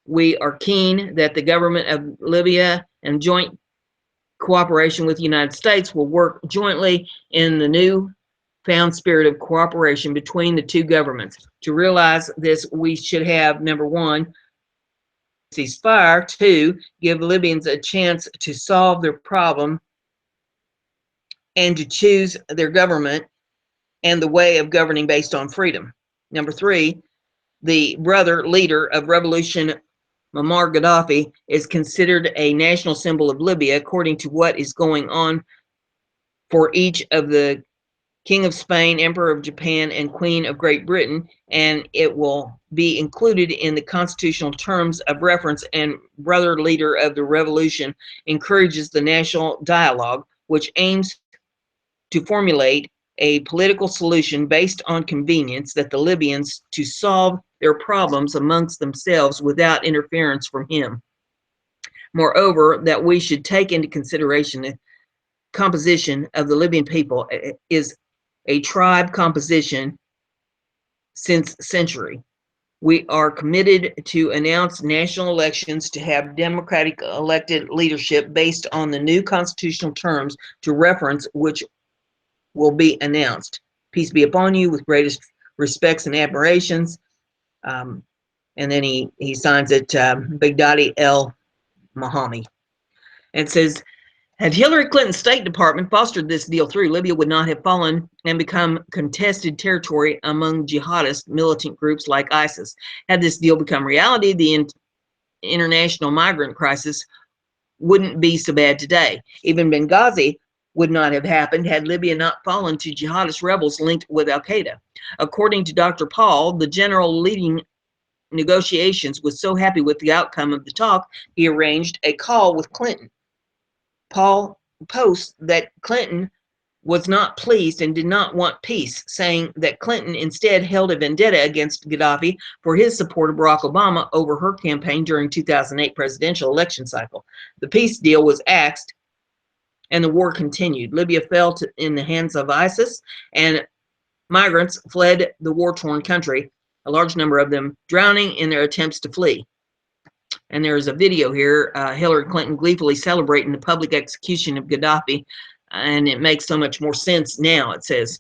[SPEAKER 1] We are keen that the government of Libya and joint cooperation with the United States will work jointly in the new found spirit of cooperation between the two governments. To realize this, we should have, number one, ceasefire, two, give Libyans a chance to solve their problem and to choose their government and the way of governing based on freedom. Number three, the brother leader of revolution, Muammar Gaddafi, is considered a national symbol of Libya according to what is going on for each of the King of Spain, Emperor of Japan, and Queen of Great Britain, and it will be included in the constitutional terms of reference. And brother leader of the revolution encourages the national dialogue, which aims to formulate a political solution based on convenience that the Libyans to solve their problems amongst themselves without interference from him. Moreover, that we should take into consideration the composition of the Libyan people is a tribe composition since century. We are committed to announce national elections to have democratic elected leadership based on the new constitutional terms to reference which will be announced. Peace be upon you, with greatest respects and admirations. And then he signs it, Baghdadi El Mahami. And says, had Hillary Clinton's State Department fostered this deal through, Libya would not have fallen and become contested territory among jihadist militant groups like ISIS. Had this deal become reality, the international migrant crisis wouldn't be so bad today. Even Benghazi would not have happened had Libya not fallen to jihadist rebels linked with Al-Qaeda. According to Dr. Paul, the general leading negotiations was so happy with the outcome of the talk, he arranged a call with Clinton. Paul posts that Clinton was not pleased and did not want peace, saying that Clinton instead held a vendetta against Gaddafi for his support of Barack Obama over her campaign during 2008 presidential election cycle. The peace deal was axed and the war continued. Libya fell in the hands of ISIS and migrants fled the war-torn country, a large number of them drowning in their attempts to flee. And there is a video here, Hillary Clinton gleefully celebrating the public execution of Gaddafi, and it makes so much more sense now. It says,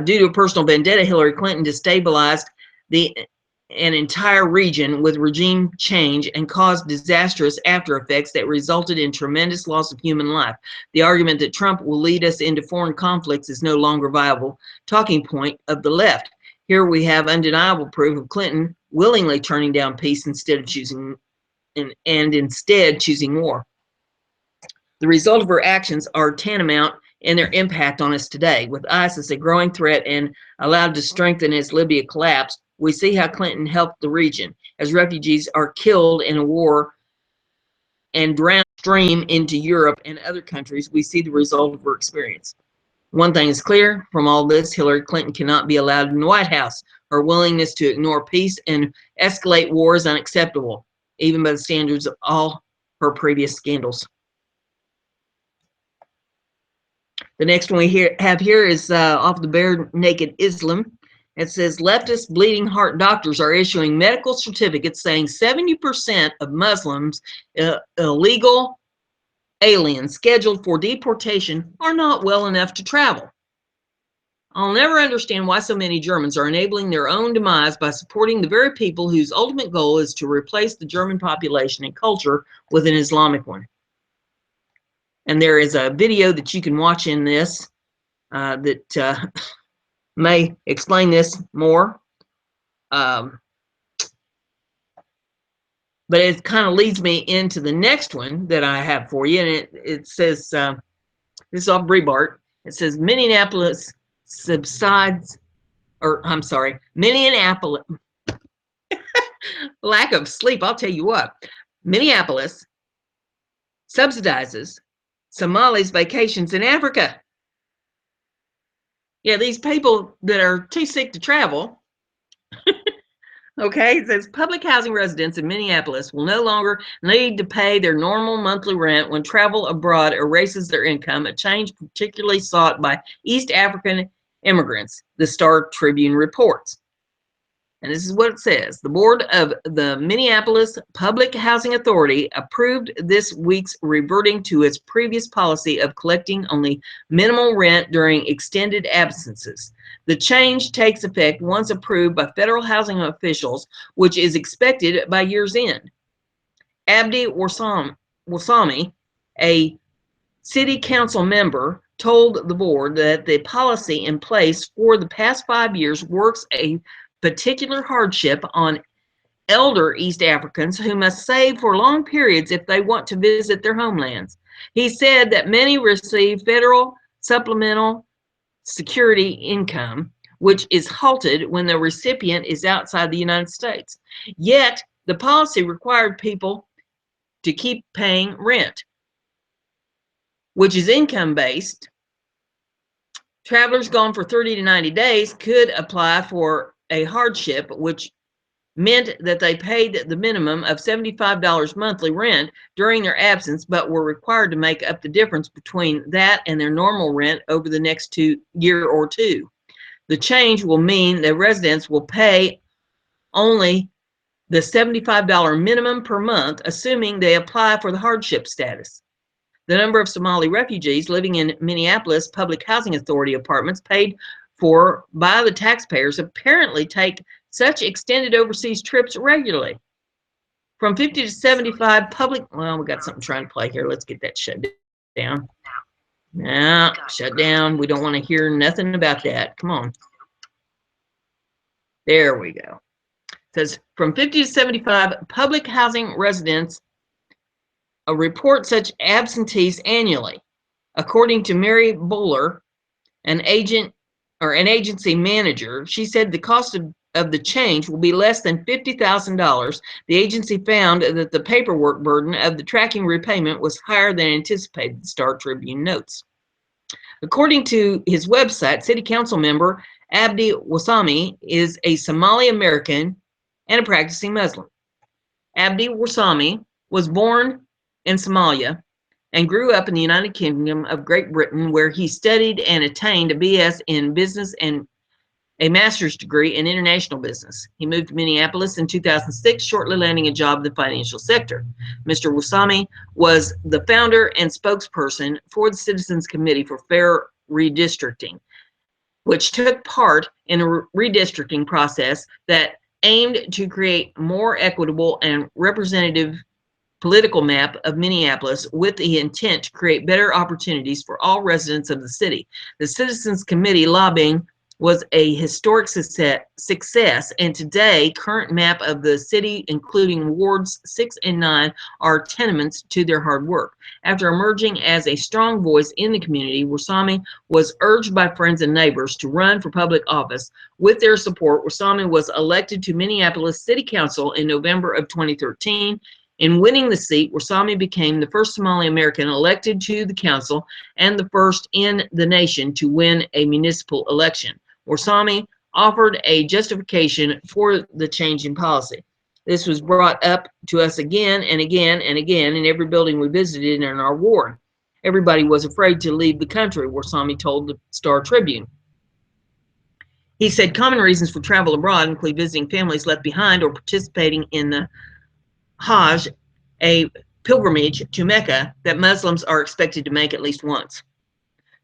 [SPEAKER 1] due to a personal vendetta, Hillary Clinton destabilized an entire region with regime change and caused disastrous after effects that resulted in tremendous loss of human life. The argument that Trump will lead us into foreign conflicts is no longer viable talking point of the left. Here we have undeniable proof of Clinton willingly turning down peace instead of choosing instead choosing war. The result of her actions are tantamount in their impact on us today. With ISIS a growing threat and allowed to strengthen as Libya collapsed, we see how Clinton helped the region. As refugees are killed in a war and drowned stream into Europe and other countries, we see the result of her experience. One thing is clear from all this, Hillary Clinton cannot be allowed in the White House. Her willingness to ignore peace and escalate war is unacceptable, even by the standards of all her previous scandals. The next one we have here is off the Bare Naked Islam. It says, leftist bleeding heart doctors are issuing medical certificates saying 70% of Muslims, illegal aliens scheduled for deportation, are not well enough to travel. I'll never understand why so many Germans are enabling their own demise by supporting the very people whose ultimate goal is to replace the German population and culture with an Islamic one. And there is a video that you can watch in this that may explain this more. But it kind of leads me into the next one that I have for you. And it says, this is off Breitbart. It says, Minneapolis subsides, or I'm sorry, Minneapolis, lack of sleep, I'll tell you what. Minneapolis subsidizes Somalis vacations in Africa. Yeah, these people that are too sick to travel. Okay, it says public housing residents in Minneapolis will no longer need to pay their normal monthly rent when travel abroad erases their income, a change particularly sought by East African immigrants, the Star Tribune reports. And this is what it says. The board of the Minneapolis Public Housing Authority approved this week's reverting to its previous policy of collecting only minimal rent during extended absences. The change takes effect once approved by federal housing officials, which is expected by year's end. Abdi Wasami, a city council member, told the board that the policy in place for the past 5 years works a particular hardship on elder East Africans who must save for long periods if they want to visit their homelands. He said that many receive federal supplemental security income, which is halted when the recipient is outside the United States. Yet, the policy required people to keep paying rent, which is income-based. Travelers gone for 30 to 90 days could apply for a hardship, which meant that they paid the minimum of $75 monthly rent during their absence, but were required to make up the difference between that and their normal rent over the next year or two. The change will mean that residents will pay only the $75 minimum per month, assuming they apply for the hardship status. The number of Somali refugees living in Minneapolis Public Housing Authority apartments paid for by the taxpayers apparently take such extended overseas trips regularly. From 50 to 75 public, well, we got something trying to play here. Let's get that shut down. No, shut down. We don't want to hear nothing about that. Come on. There we go. It says from 50 to 75 public housing residents report such absentees annually. According to Mary Bowler, an agency manager, she said the cost of the change will be less than $50,000. The agency found that the paperwork burden of the tracking repayment was higher than anticipated, the Star Tribune notes. According to his website, City Council member Abdi Wasami is a Somali American and a practicing Muslim. Abdi Wasami was born in Somalia and grew up in the United Kingdom of Great Britain, where he studied and attained a BS in business and a master's degree in international business. He moved to Minneapolis in 2006, shortly landing a job in the financial sector. Mr. Wasami was the founder and spokesperson for the Citizens Committee for Fair Redistricting, which took part in a redistricting process that aimed to create more equitable and representative political map of Minneapolis with the intent to create better opportunities for all residents of the city. The Citizens Committee lobbying was a historic success, and today, current map of the city, including wards 6 and 9, are tenements to their hard work. After emerging as a strong voice in the community, Wasami was urged by friends and neighbors to run for public office. With their support, Wasami was elected to Minneapolis City Council in November of 2013. In winning the seat, Wasami became the first Somali American elected to the council and the first in the nation to win a municipal election. Wasami offered a justification for the change in policy. This was brought up to us again and again and again in every building we visited in our ward. Everybody was afraid to leave the country, Wasami told the Star Tribune. He said common reasons for travel abroad include visiting families left behind or participating in the Hajj, a pilgrimage to Mecca that Muslims are expected to make at least once.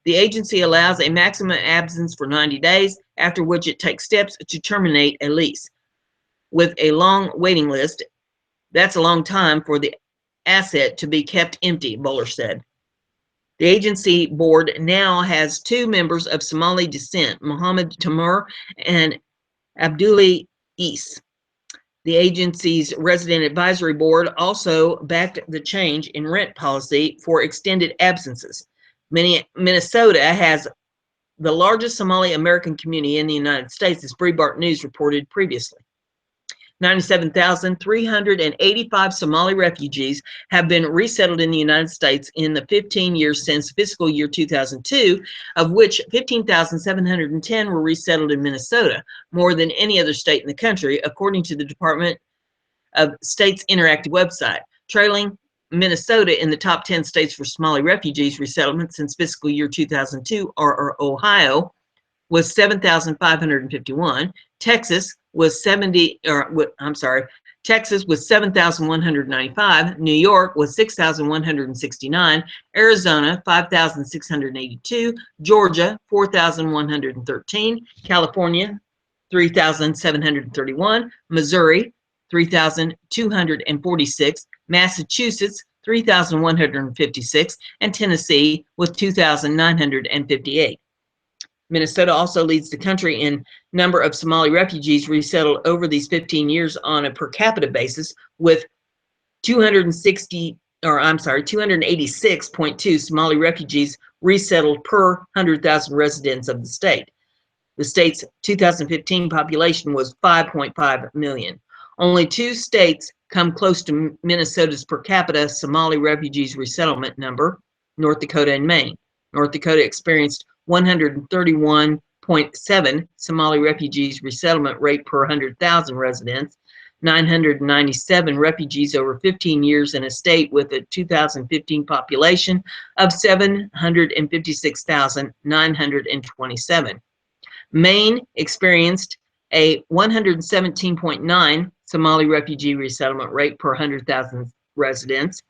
[SPEAKER 1] The agency allows a maximum absence for 90 days, after which it takes steps to terminate a lease. With a long waiting list, that's a long time for the asset to be kept empty, Bowler said. The agency board now has 2 members of Somali descent, Mohammed Tamur and Abdullah Is. The agency's resident advisory board also backed the change in rent policy for extended absences. Minnesota has the largest Somali American community in the United States, as Breitbart News reported previously. 97,385 Somali refugees have been resettled in the United States in the 15 years since fiscal year 2002, of which 15,710 were resettled in Minnesota, more than any other state in the country, according to the Department of State's interactive website. Trailing Minnesota in the top 10 states for Somali refugees resettlement since fiscal year 2002 are Ohio, was 7,551. Texas was 7,195. New York was 6,169. Arizona, 5,682. Georgia, 4,113. California, 3,731. Missouri, 3,246. Massachusetts, 3,156. And Tennessee with 2,958. Minnesota also leads the country in number of Somali refugees resettled over these 15 years on a per capita basis, with 286.2 Somali refugees resettled per 100,000 residents of the state. The state's 2015 population was 5.5 million. Only 2 states come close to Minnesota's per capita Somali refugees resettlement number, North Dakota and Maine. North Dakota experienced 131.7 Somali refugees resettlement rate per 100,000 residents, 997 refugees over 15 years in a state with a 2015 population of 756,927. Maine experienced a 117.9 Somali refugee resettlement rate per 100,000 residents,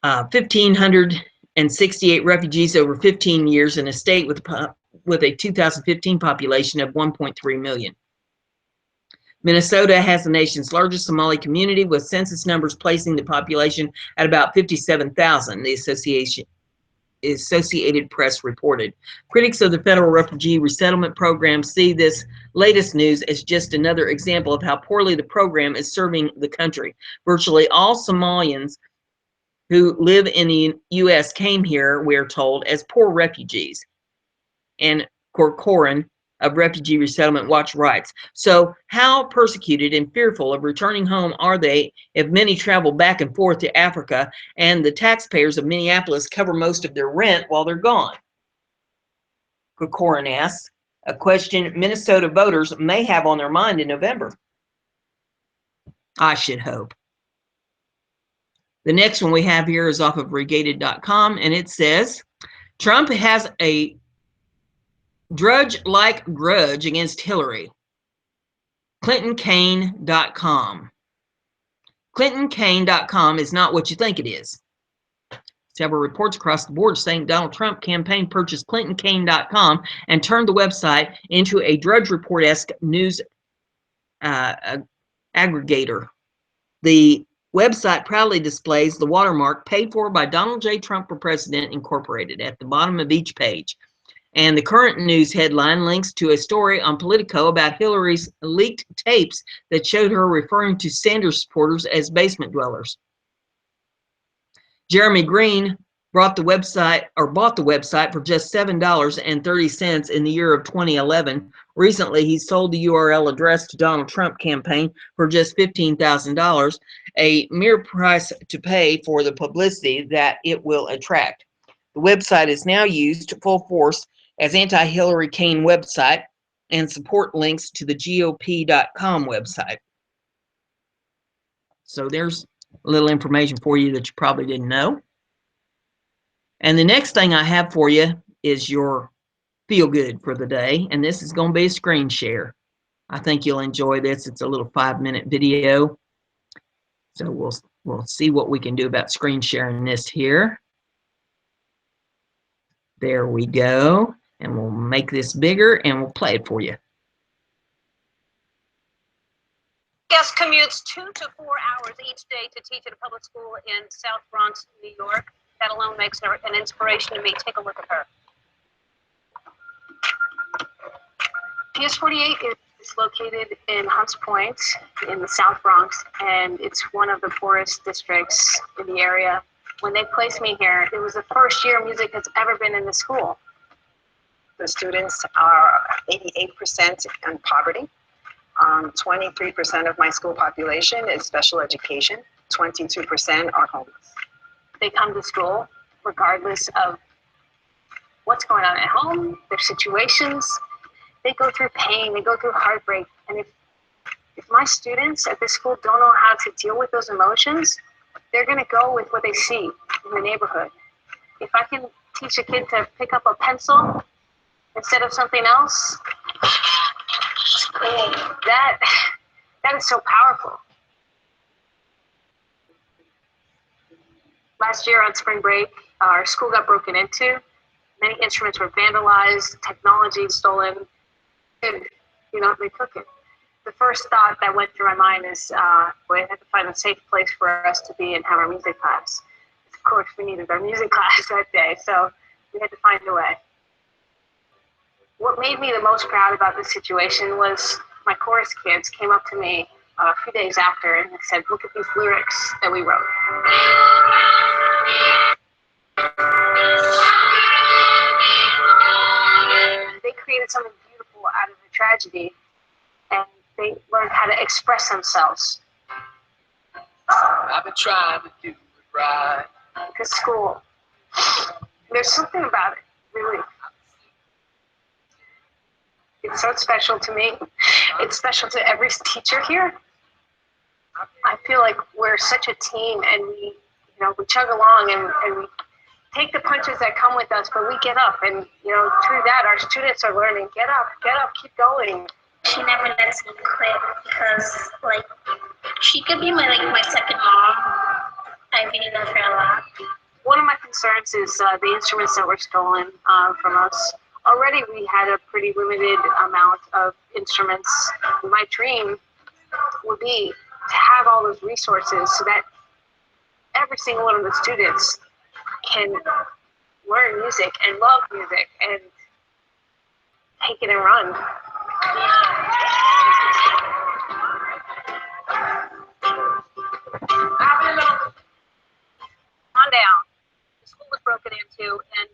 [SPEAKER 1] 1,568 refugees over 15 years in a state with a 2015 population of 1.3 million. Minnesota has the nation's largest Somali community, with census numbers placing the population at about 57,000, the Associated Press reported. Critics of the federal refugee resettlement program see this latest news as just another example of how poorly the program is serving the country. Virtually all Somalians who live in the U.S. came here, we're told, as poor refugees. And Corcoran of Refugee Resettlement Watch writes, so how persecuted and fearful of returning home are they if many travel back and forth to Africa and the taxpayers of Minneapolis cover most of their rent while they're gone? Corcoran asks, a question Minnesota voters may have on their mind in November. I should hope. The next one we have here is off of regated.com, and it says, Trump has a drudge-like grudge against Hillary. ClintonCain.com. ClintonCain.com is not what you think it is. Several reports across the board saying Donald Trump campaign purchased ClintonCain.com and turned the website into a Drudge Report-esque news aggregator. The website proudly displays the watermark paid for by Donald J. Trump for President Incorporated at the bottom of each page. And the current news headline links to a story on Politico about Hillary's leaked tapes that showed her referring to Sanders supporters as basement dwellers. Jeremy Green bought the website for just $7.30 in the year of 2011. Recently, he sold the URL address to Donald Trump campaign for just $15,000, a mere price to pay for the publicity that it will attract. The website is now used full force as anti-Hillary Cain website and support links to the GOP.com website. So there's a little information for you that you probably didn't know. And the next thing I have for you is your feel good for the day, and this is going to be a screen share. I think you'll enjoy this. It's a little 5-minute video. So we'll see what we can do about screen sharing this here. There we go. And we'll make this bigger and we'll play it for you.
[SPEAKER 2] Guest commutes 2 to 4 hours each day to teach at a public school in South Bronx, New York. That alone makes her an inspiration to me. Take a look at her. PS 48 is located in Hunts Point in the South Bronx, and it's one of the poorest districts in the area. When they placed me here, it was the first year music has ever been in the school.
[SPEAKER 3] The students are 88% in poverty.
[SPEAKER 2] 23% of my school population is special education. 22% are homeless. They come to school regardless of what's going on at home, their situations. They go through pain, they go through heartbreak. And if my students at this school don't know how to deal with those emotions, they're gonna go with what they see in the neighborhood. If I can teach a kid to pick up a pencil instead of something else, that is so powerful. Last year on spring break, our school got broken into. Many instruments were vandalized, technology stolen, and they took it. The first thought that went through my mind is we had to find a safe place for us to be and have our music class. Of course, we needed our music class that day, so we had to find a way. What made me the most proud about this situation was my chorus kids came up to me a few days after and said, "Look at these lyrics that we wrote." They created something beautiful out of the tragedy, and they learned how to express themselves.
[SPEAKER 3] I've been trying to do it right.
[SPEAKER 2] To school, there's something about it, really. It's so special to me. It's special to every teacher here. I feel like we're such a team, and we chug along and we take the punches that come with us, but we get up, and through that our students are learning, get up, keep going.
[SPEAKER 4] She never lets me quit because she could be my second mom. I really love her a lot.
[SPEAKER 2] One of my concerns is the instruments that were stolen from us. Already we had a pretty limited amount of instruments. My dream would be to have all those resources so that every single one of the students can learn music and love music and take it and run. On down. The school was broken into, and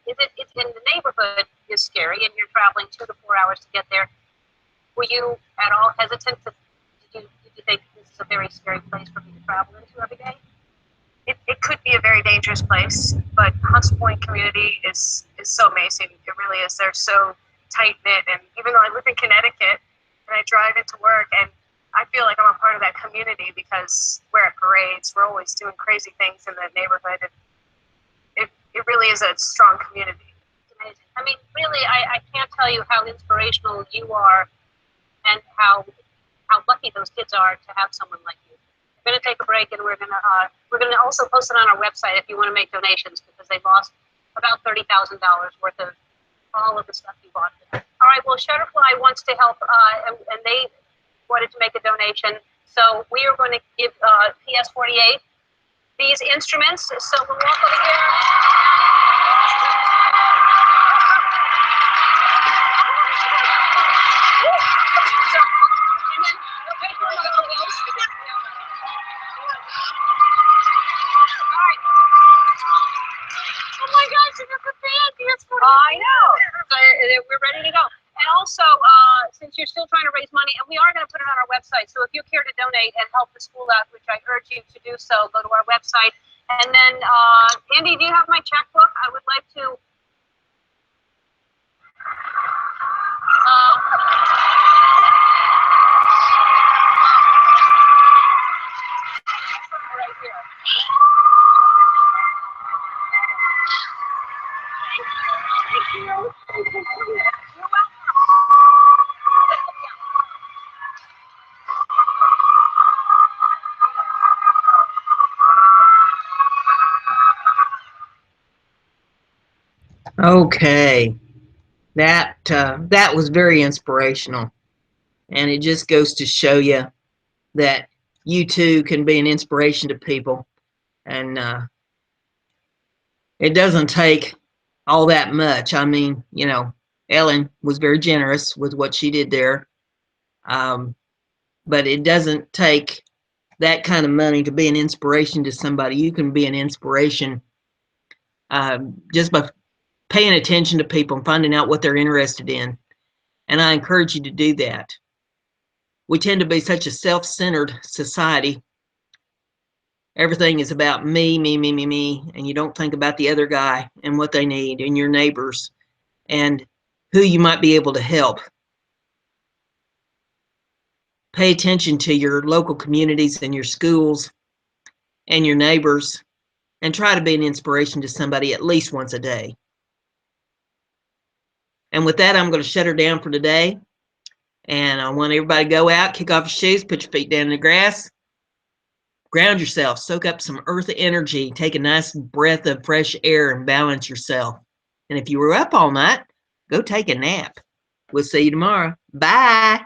[SPEAKER 2] it's in the neighborhood is scary, and you're traveling 2 to 4 hours to get there. Were you at all hesitant? Did you think this is a very scary place for me to travel into every day? It could be a very dangerous place, but Hunts Point community is so amazing. It really is. They're so tight knit, and even though I live in Connecticut and I drive into work, and I feel like I'm a part of that community because we're at parades, we're always doing crazy things in the neighborhood, and it really is a strong community. It's amazing. I mean, really, I can't tell you how inspirational you are, and how lucky those kids are to have someone like you. We're going to take a break, and we're going to also post it on our website if you want to make donations, because they lost about $30,000 worth of all of the stuff you bought for them. All right, well, Shutterfly wants to help, and they wanted to make a donation, so we are going to give PS48 these instruments. So we'll walk over here. Oh my gosh, it's a band. I know. So we're ready to go. And also, since you're still trying to raise money, and we are going to put it on our website, so if you care to donate and help the school out, which I urge you to do so, go to our website. And then, Andy, do you have my checkbook? I would like to. Right here. Thank you. You're welcome.
[SPEAKER 1] Okay, that was very inspirational, and it just goes to show you that you too can be an inspiration to people, and it doesn't take all that much. I mean, Ellen was very generous with what she did there, but it doesn't take that kind of money to be an inspiration to somebody. You can be an inspiration just by paying attention to people and finding out what they're interested in. And I encourage you to do that. We tend to be such a self-centered society. Everything is about me, me, me, me, me, and you don't think about the other guy and what they need and your neighbors and who you might be able to help. Pay attention to your local communities and your schools and your neighbors, and try to be an inspiration to somebody at least once a day. And with that, I'm going to shut her down for today. And I want everybody to go out, kick off your shoes, put your feet down in the grass, ground yourself, soak up some earth energy, take a nice breath of fresh air and balance yourself. And if you were up all night, go take a nap. We'll see you tomorrow. Bye.